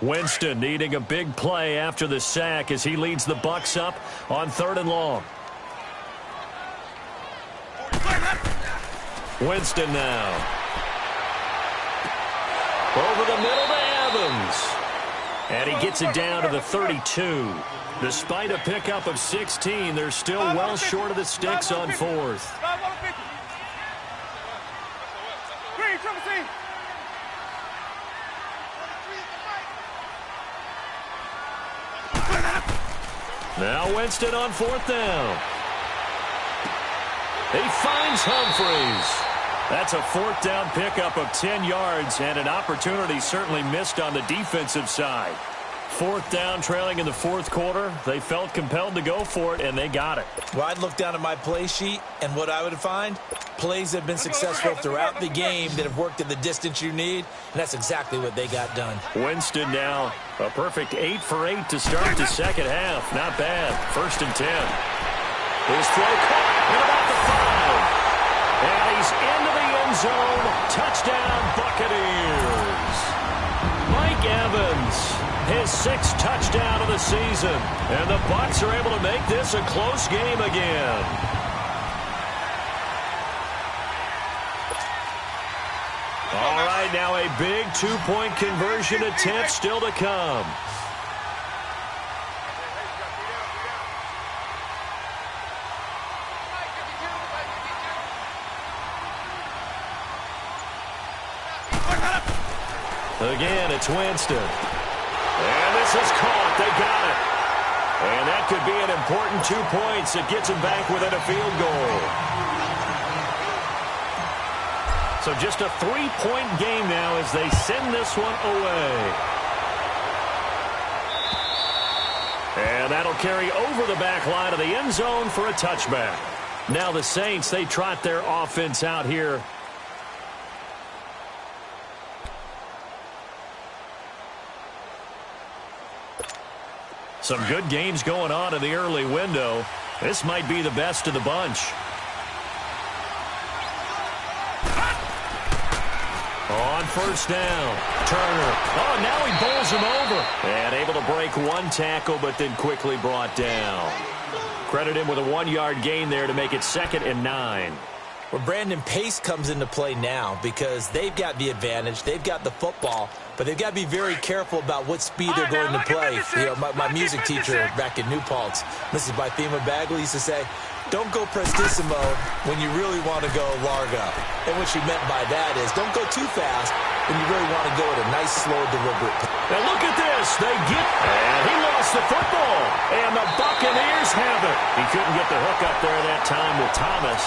Winston needing a big play after the sack as he leads the Bucs up on 3rd and long. Winston now. Over the middle to Evans. And he gets it down to the 32. Despite a pickup of 16, they're still well short of the sticks on 4th. Now Winston on 4th down. He finds Humphreys. That's a 4th down pickup of 10 yards and an opportunity certainly missed on the defensive side. 4th down, trailing in the 4th quarter. They felt compelled to go for it, and they got it. Well, I'd look down at my play sheet, and what I would find, plays have been successful throughout the game that have worked at the distance you need, and that's exactly what they got done. Winston now a perfect 8 for 8 to start the second half. Not bad. 1st and 10. His throw caught at about the 5. And he's into the end zone. Touchdown, Buccaneers. Mike Evans, his 6th touchdown of the season. And the Bucs are able to make this a close game again. All right, now a big 2-point conversion attempt still to come. Again, it's Winston. And this is caught. They got it. And that could be an important 2 points. It gets them back within a field goal. So just a 3-point game now as they send this one away. And that'll carry over the back line of the end zone for a touchback. Now the Saints, they trot their offense out here. Some good games going on in the early window. This might be the best of the bunch. On 1st down, Turner. Oh, now he bowls him over. And able to break 1 tackle, but then quickly brought down. Credit him with a 1-yard gain there to make it 2nd and 9. Well, Brandon, pace comes into play now because they've got the advantage. They've got the football, but they've got to be very careful about what speed they're going to play. You know, my music teacher back in New Paltz, Mrs. Bythema Bagley, used to say, don't go prestissimo when you really want to go largo. And what she meant by that is don't go too fast when you really want to go at a nice, slow, deliberate pace. And look at this. They get, and he lost the football. And the Buccaneers have it. He couldn't get the hook up there that time with Thomas.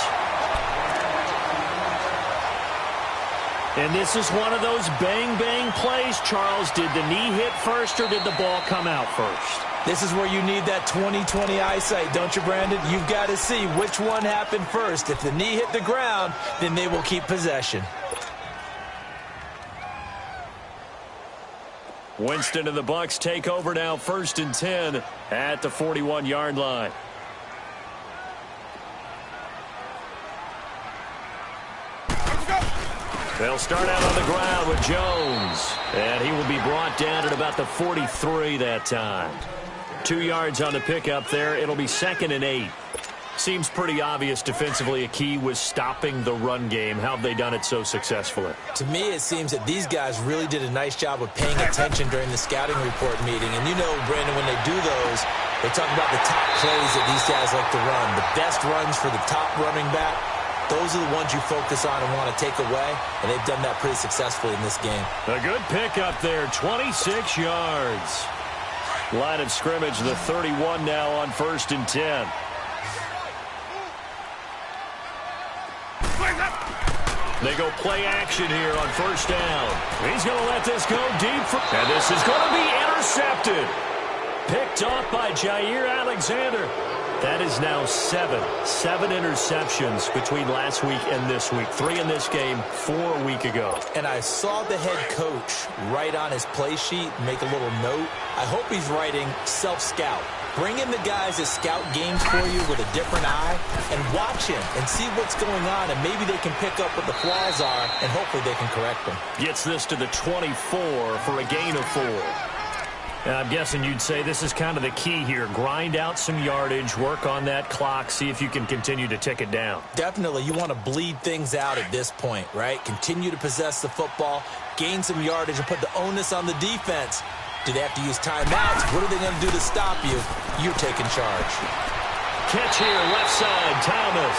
And this is one of those bang-bang plays, Charles. Did the knee hit first or did the ball come out first? This is where you need that 20/20 eyesight, don't you, Brandon? You've got to see which one happened first. If the knee hit the ground, then they will keep possession. Winston and the Bucs take over now, 1st and 10 at the 41-yard line. They'll start out on the ground with Jones, and he will be brought down at about the 43 that time. 2 yards on the pickup there. It'll be 2nd and 8. Seems pretty obvious defensively a key was stopping the run game. How have they done it so successfully? To me, it seems that these guys really did a nice job of paying attention during the scouting report meeting. And you know, Brandon, when they do those, they talk about the top plays that these guys like to run. The best runs for the top running back. Those are the ones you focus on and want to take away, and they've done that pretty successfully in this game. A good pickup there, 26 yards. Line of scrimmage, the 31 now on 1st and 10. They go play action here on 1st down. He's going to let this go deep. And this is going to be intercepted. Picked off by Jair Alexander. That is now 7 interceptions between last week and this week. 3 in this game, 4 a week ago. And I saw the head coach write on his play sheet, make a little note. I hope he's writing self-scout. Bring in the guys that scout games for you with a different eye and watch him and see what's going on, and maybe they can pick up what the flaws are, and hopefully they can correct them. Gets this to the 24 for a gain of 4. And I'm guessing you'd say this is kind of the key here. Grind out some yardage, work on that clock, see if you can continue to tick it down. Definitely. You want to bleed things out at this point, right? Continue to possess the football, gain some yardage, and put the onus on the defense. Do they have to use timeouts? What are they going to do to stop you? You're taking charge. Catch here, left side, Thomas.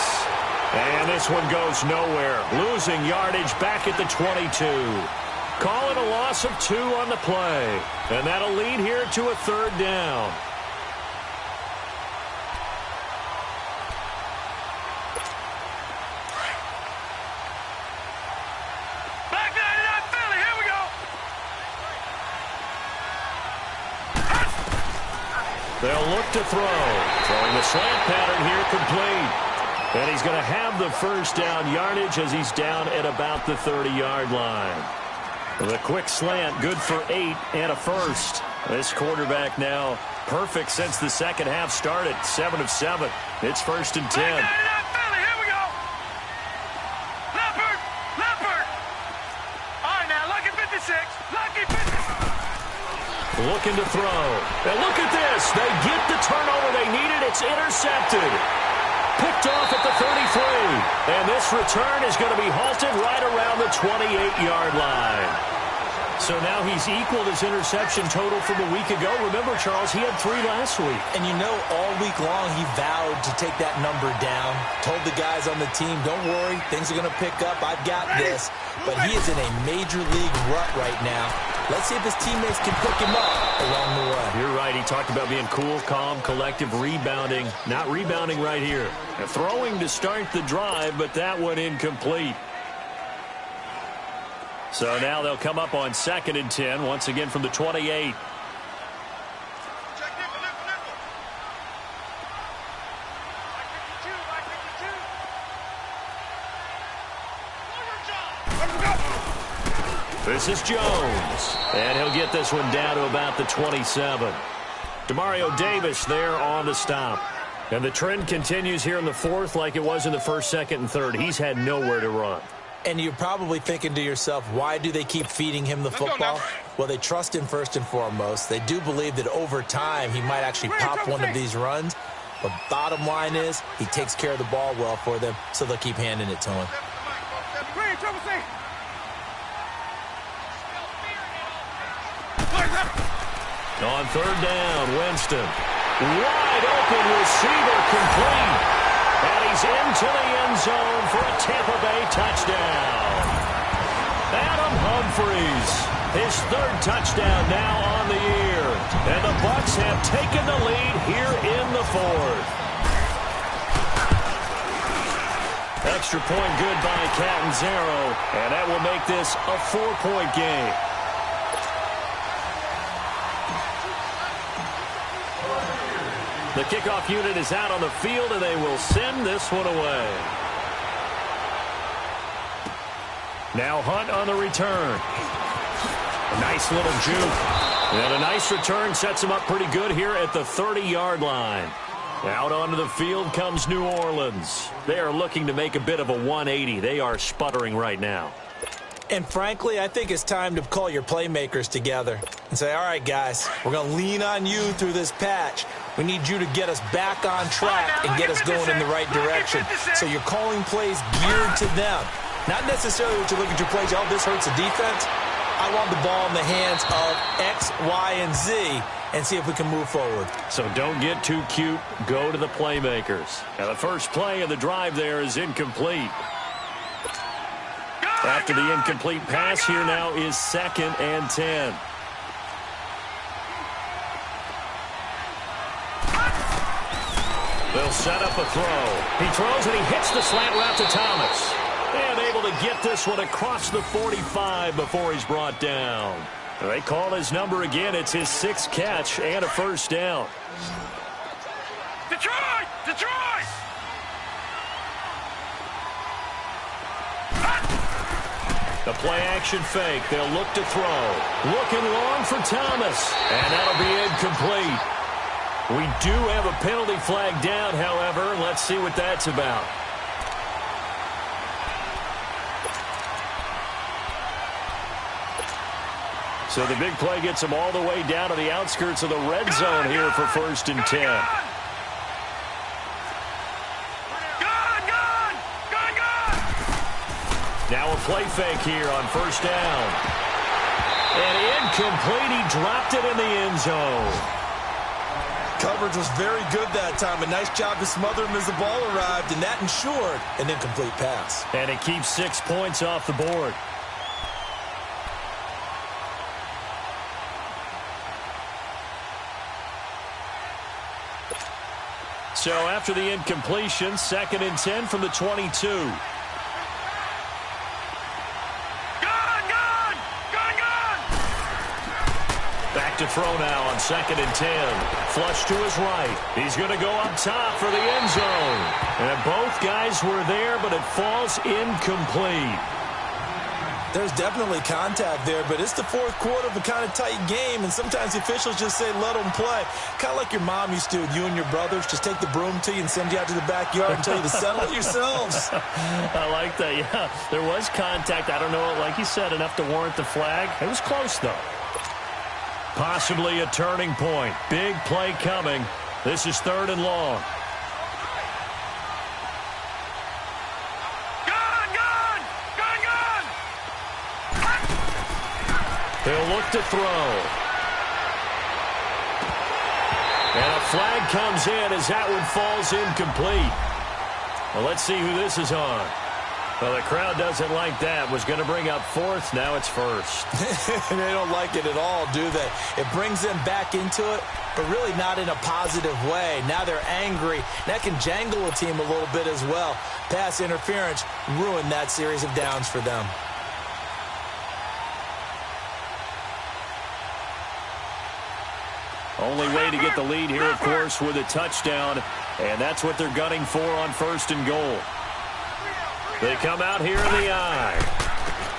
And this one goes nowhere. Losing yardage back at the 22. Call it a loss of 2 on the play. And that'll lead here to a 3rd down. Back 99 Philly, here we go. They'll look to throw. Throwing the slant pattern here complete. And he's going to have the 1st down yardage as he's down at about the 30-yard line. The quick slant, good for 8 and a 1st. This quarterback now perfect since the second half started. 7 of 7. It's 1st and 10. Back 99 Philly, here we go. Leopard. All right, now, lucky 56. Lucky 56. Looking to throw. And look at this. They get the turnover they needed. It's intercepted. Picked off at the 33. And this return is going to be halted right around the 28-yard line. So now he's equaled his interception total from a week ago. Remember, Charles, he had 3 last week. And you know, all week long he vowed to take that number down. Told the guys on the team, don't worry, things are going to pick up. I've got this. But he is in a major league rut right now. Let's see if his teammates can pick him up along the way. You're right. He talked about being cool, calm, collective, rebounding. Not rebounding right here. Throwing to start the drive, but that one incomplete. So now they'll come up on 2nd and 10, once again from the 28. This is Jones, and he'll get this one down to about the 27. Demario Davis there on the stop. And the trend continues here in the 4th like it was in the 1st, 2nd, and 3rd. He's had nowhere to run. And you're probably thinking to yourself, why do they keep feeding him the football? Well, they trust him first and foremost. They do believe that over time he might actually pop one of these runs. But bottom line is he takes care of the ball well for them, so they'll keep handing it to him. On 3rd down, Winston. Wide open receiver complete. And he's into the end zone for a Tampa Bay touchdown. Adam Humphries, his 3rd touchdown now on the year. And the Bucs have taken the lead here in the 4th. Extra point good by Catanzaro, and that will make this a 4-point game. The kickoff unit is out on the field, and they will send this one away. Now Hunt on the return. A nice little juke. And a nice return sets him up pretty good here at the 30-yard line. Out onto the field comes New Orleans. They are looking to make a bit of a 180. They are sputtering right now. And frankly, I think it's time to call your playmakers together and say, all right, guys, we're going to lean on you through this patch. We need you to get us back on track and get us going in the right direction. So you're calling plays geared to them. Not necessarily that you look at your plays, oh, this hurts the defense. I want the ball in the hands of X, Y, and Z and see if we can move forward. So don't get too cute. Go to the playmakers. Now the first play of the drive there is incomplete. After the incomplete pass, here now is 2nd and 10. They'll set up a throw. He throws and he hits the slant route to Thomas. And able to get this one across the 45 before he's brought down. They call his number again. It's his 6th catch and a first down. Detroit! Detroit! The play-action fake. They'll look to throw. Looking long for Thomas. And that'll be incomplete. We do have a penalty flag down, however. Let's see what that's about. So the big play gets him all the way down to the outskirts of the red zone here for 1st and 10. Now a play fake here on 1st down. And incomplete. He dropped it in the end zone. Coverage was very good that time. A nice job to smother him as the ball arrived, and that ensured an incomplete pass. And it keeps 6 points off the board. So after the incompletion, 2nd and 10 from the 22. Back to throw now on 2nd and 10. Flush to his right. He's going to go up top for the end zone. And both guys were there, but it falls incomplete. There's definitely contact there, but it's the 4th quarter of a kind of tight game, and sometimes the officials just say, let them play. Kind of like your mom used to with you and your brothers. Just take the broom to you and send you out to the backyard and tell you to settle it yourselves. I like that, yeah. There was contact. I don't know, like you said, enough to warrant the flag. It was close, though. Possibly a turning point. Big play coming. This is 3rd and long. He'll look to throw. And a flag comes in as that one falls incomplete. Well, let's see who this is on. Well, the crowd doesn't like that. Was going to bring up 4th. Now it's 1st. They don't like it at all, do they? It brings them back into it, but really not in a positive way. Now they're angry. That can jangle a team a little bit as well. Pass interference ruined that series of downs for them. Only way to get the lead here, of course, with a touchdown, and that's what they're gunning for on 1st and goal. They come out here in the eye.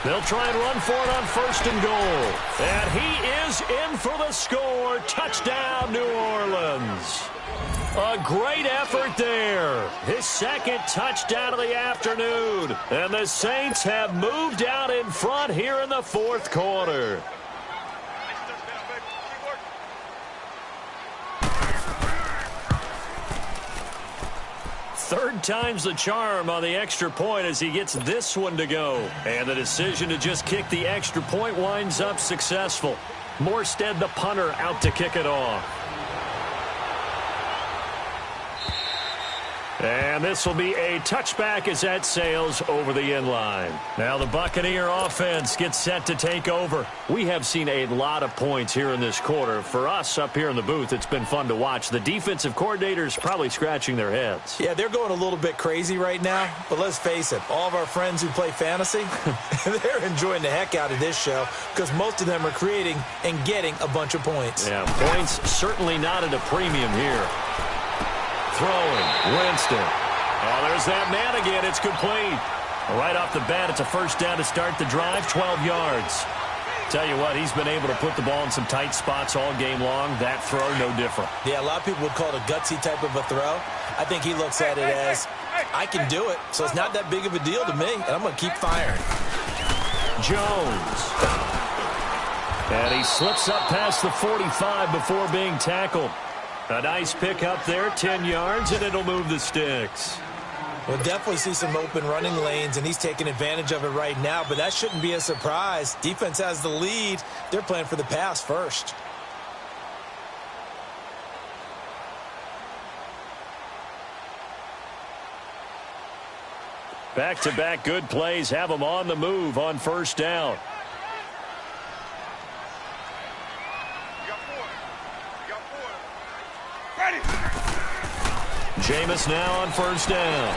They'll try and run for it on 1st and goal. And he is in for the score. Touchdown, New Orleans. A great effort there. His 2nd touchdown of the afternoon. And the Saints have moved out in front here in the 4th quarter. Third time's the charm on the extra point as he gets this one to go. And the decision to just kick the extra point winds up successful. Morstead, the punter, out to kick it off. And this will be a touchback as that sails over the end line. Now the Buccaneer offense gets set to take over. We have seen a lot of points here in this quarter. For us up here in the booth, it's been fun to watch. The defensive coordinators probably scratching their heads. Yeah, they're going a little bit crazy right now. But let's face it, all of our friends who play fantasy, they're enjoying the heck out of this show because most of them are creating and getting a bunch of points. Yeah, points certainly not at a premium here. Throwing, Winston. Oh, there's that man again. It's complete. Right off the bat, it's a first down to start the drive, 12 yards. Tell you what, he's been able to put the ball in some tight spots all game long. That throw, no different. Yeah, a lot of people would call it a gutsy type of a throw. I think he looks at it as, I can do it, so it's not that big of a deal to me, and I'm going to keep firing. Jones. And he slips up past the 45 before being tackled. A nice pick up there, 10 yards, and it'll move the sticks. We'll definitely see some open running lanes, and he's taking advantage of it right now, but that shouldn't be a surprise. Defense has the lead. They're playing for the pass first. Back-to-back good plays have them on the move on first down. Jameis now on first down.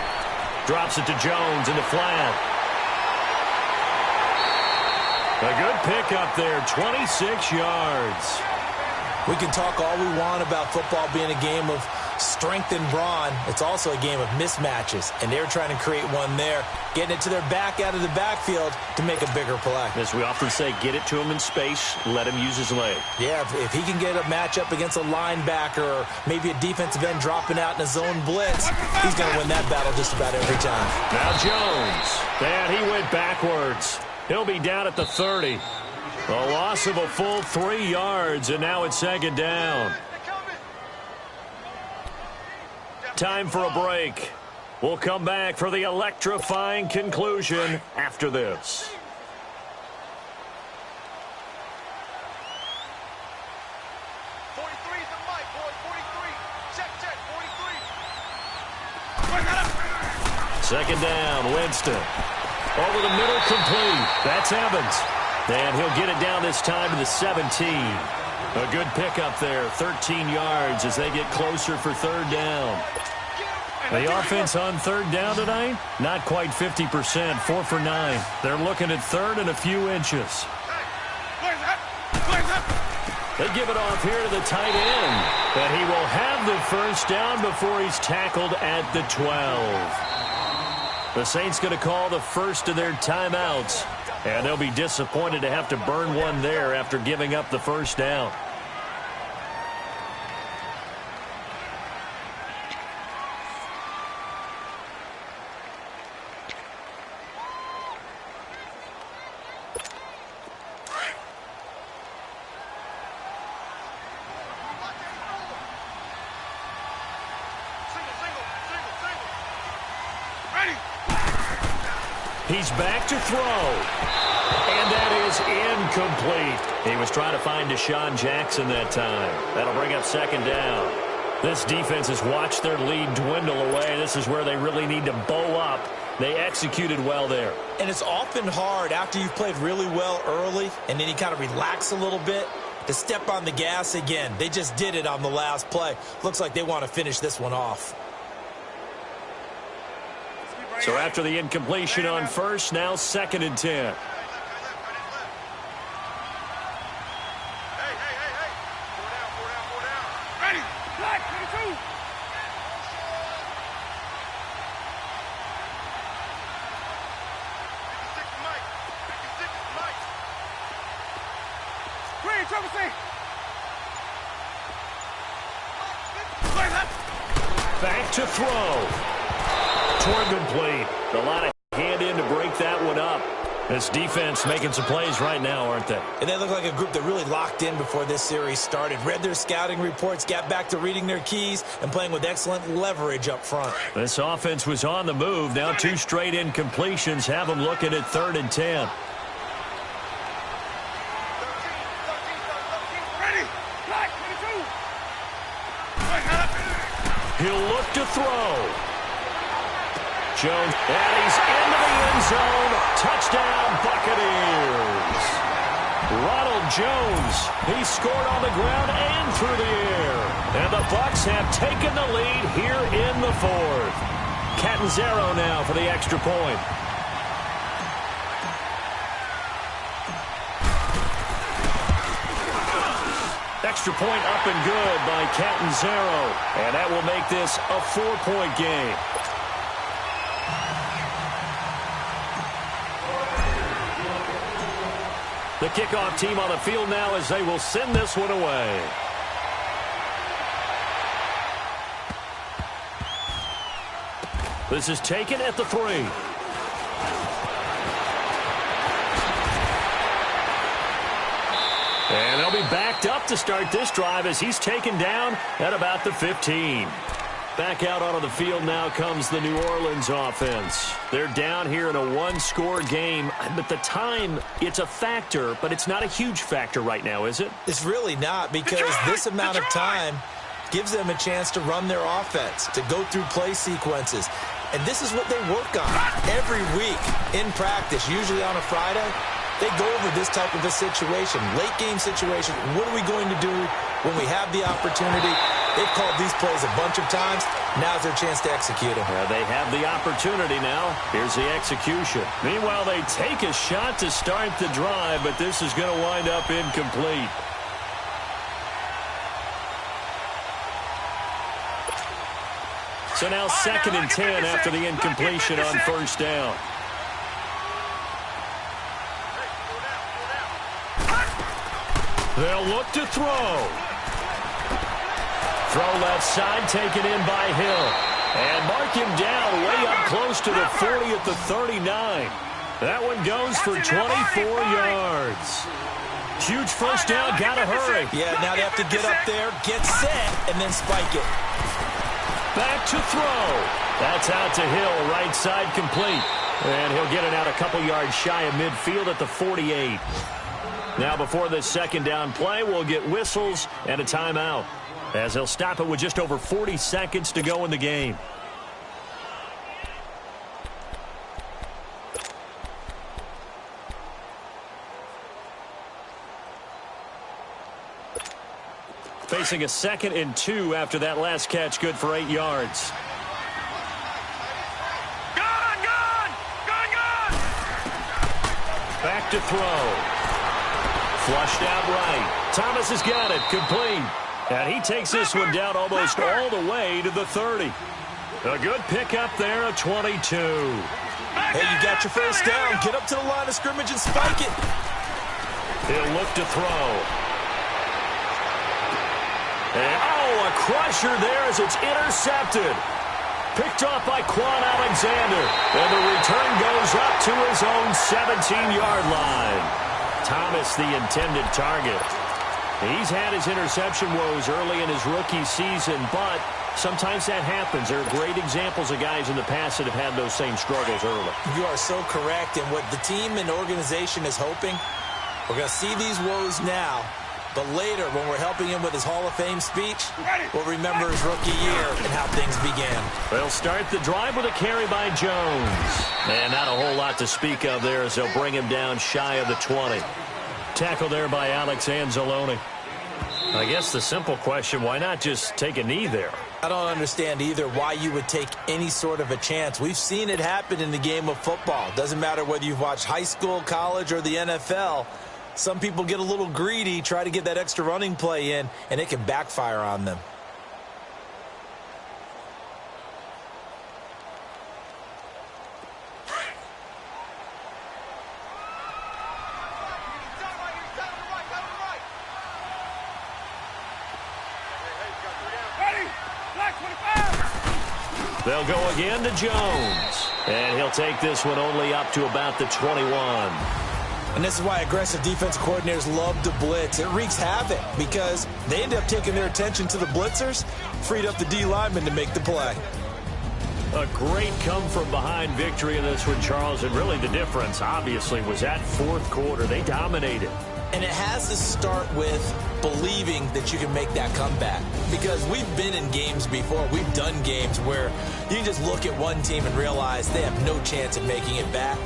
Drops it to Jones into flat. A good pickup there, 26 yards. We can talk all we want about football being a game of strength and brawn. It's also a game of mismatches, and they're trying to create one there, getting it to their back out of the backfield to make a bigger play. As we often say, get it to him in space, let him use his leg. Yeah, if he can get a matchup against a linebacker or maybe a defensive end dropping out in a zone blitz, he's going to win that battle just about every time. Now Jones, and he went backwards. He'll be down at the 30. A loss of a full 3 yards, and now it's second down. Time for a break. We'll come back for the electrifying conclusion after this. Second down, Winston. Over the middle, complete. That's Evans. And he'll get it down this time to the 17. A good pickup there, 13 yards as they get closer for third down. The offense on third down tonight, not quite 50%, 4 for 9. They're looking at third and a few inches. They give it off here to the tight end. But he will have the first down before he's tackled at the 12. The Saints going to call the first of their timeouts. And they'll be disappointed to have to burn one there after giving up the first down. He's back to throw. And that is incomplete. He was trying to find Deshaun Jackson that time. That'll bring up second down. This defense has watched their lead dwindle away. This is where they really need to bow up. They executed well there. And it's often hard after you've played really well early and then you kind of relax a little bit to step on the gas again. They just did it on the last play. Looks like they want to finish this one off. So after the incompletion on first, now second and 10. Back to throw. Toward complete. A lot of hand in to break that one up. This defense making some plays right now, aren't they? And they look like a group that really locked in before this series started. Read their scouting reports, got back to reading their keys, and playing with excellent leverage up front. This offense was on the move. Now 2 straight incompletions have them looking at third and 10. He'll look to throw. Jones, and he's into the end zone. Touchdown, Buccaneers. Ronald Jones, he scored on the ground and through the air. And the Bucs have taken the lead here in the fourth. Catanzaro now for the extra point. Extra point up and good by Catanzaro. And that will make this a 4-point game. The kickoff team on the field now as they will send this one away. This is taken at the 3. And they'll be backed up to start this drive as he's taken down at about the 15. Back out onto the field now comes the New Orleans offense. They're down here in a one-score game. But the time, it's a factor, but it's not a huge factor right now, is it? It's really not, because this amount of time gives them a chance to run their offense, to go through play sequences. And this is what they work on every week in practice, usually on a Friday. They go over this type of a situation, late-game situation. What are we going to do when we have the opportunity? They've called these plays a bunch of times. Now's their chance to execute them. Yeah, they have the opportunity now. Here's the execution. Meanwhile, they take a shot to start the drive, but this is going to wind up incomplete. So now 2nd and 10 after the incompletion on first down. They'll look to throw. Throw left side, taken in by Hill. And mark him down way up close to the 40 at the 39. That one goes for 24 yards. Huge first down, gotta hurry. Yeah, now they have to get up there, get set, and then spike it. Back to throw. That's out to Hill, right side complete. And he'll get it out a couple yards shy of midfield at the 48. Now before this second down play, we'll get whistles and a timeout, as they'll stop it with just over 40 seconds to go in the game. Facing a 2nd and 2 after that last catch, good for 8 yards. Back to throw. Flushed out right. Thomas has got it. Complete. And he takes this one down almost all the way to the 30. A good pickup there, a 22. Hey, you got your first down. Get up to the line of scrimmage and spike it. He'll look to throw. And, a crusher there as it's intercepted. Picked off by Quan Alexander. And the return goes up to his own 17-yard line. Thomas, the intended target. He's had his interception woes early in his rookie season, but sometimes that happens. There are great examples of guys in the past that have had those same struggles early. You are so correct. And what the team and organization is hoping, we're going to see these woes now, but later when we're helping him with his Hall of Fame speech, we'll remember his rookie year and how things began. They'll start the drive with a carry by Jones. And not a whole lot to speak of there as they'll bring him down shy of the 20. Tackle there by Alex Anzalone. I guess the simple question, why not just take a knee there? I don't understand either why you would take any sort of a chance. We've seen it happen in the game of football. Doesn't matter whether you've watched high school, college, or the NFL. Some people get a little greedy, try to get that extra running play in, and it can backfire on them. They'll go again to Jones. And he'll take this one only up to about the 21. And this is why aggressive defense coordinators love to blitz. It wreaks havoc because they end up taking their attention to the blitzers, freed up the D lineman to make the play. A great come-from-behind victory in this one, Charles. And really the difference, obviously, was that fourth quarter. They dominated. And it has to start with believing that you can make that comeback. Because we've been in games before. We've done games where you can just look at one team and realize they have no chance of making it back.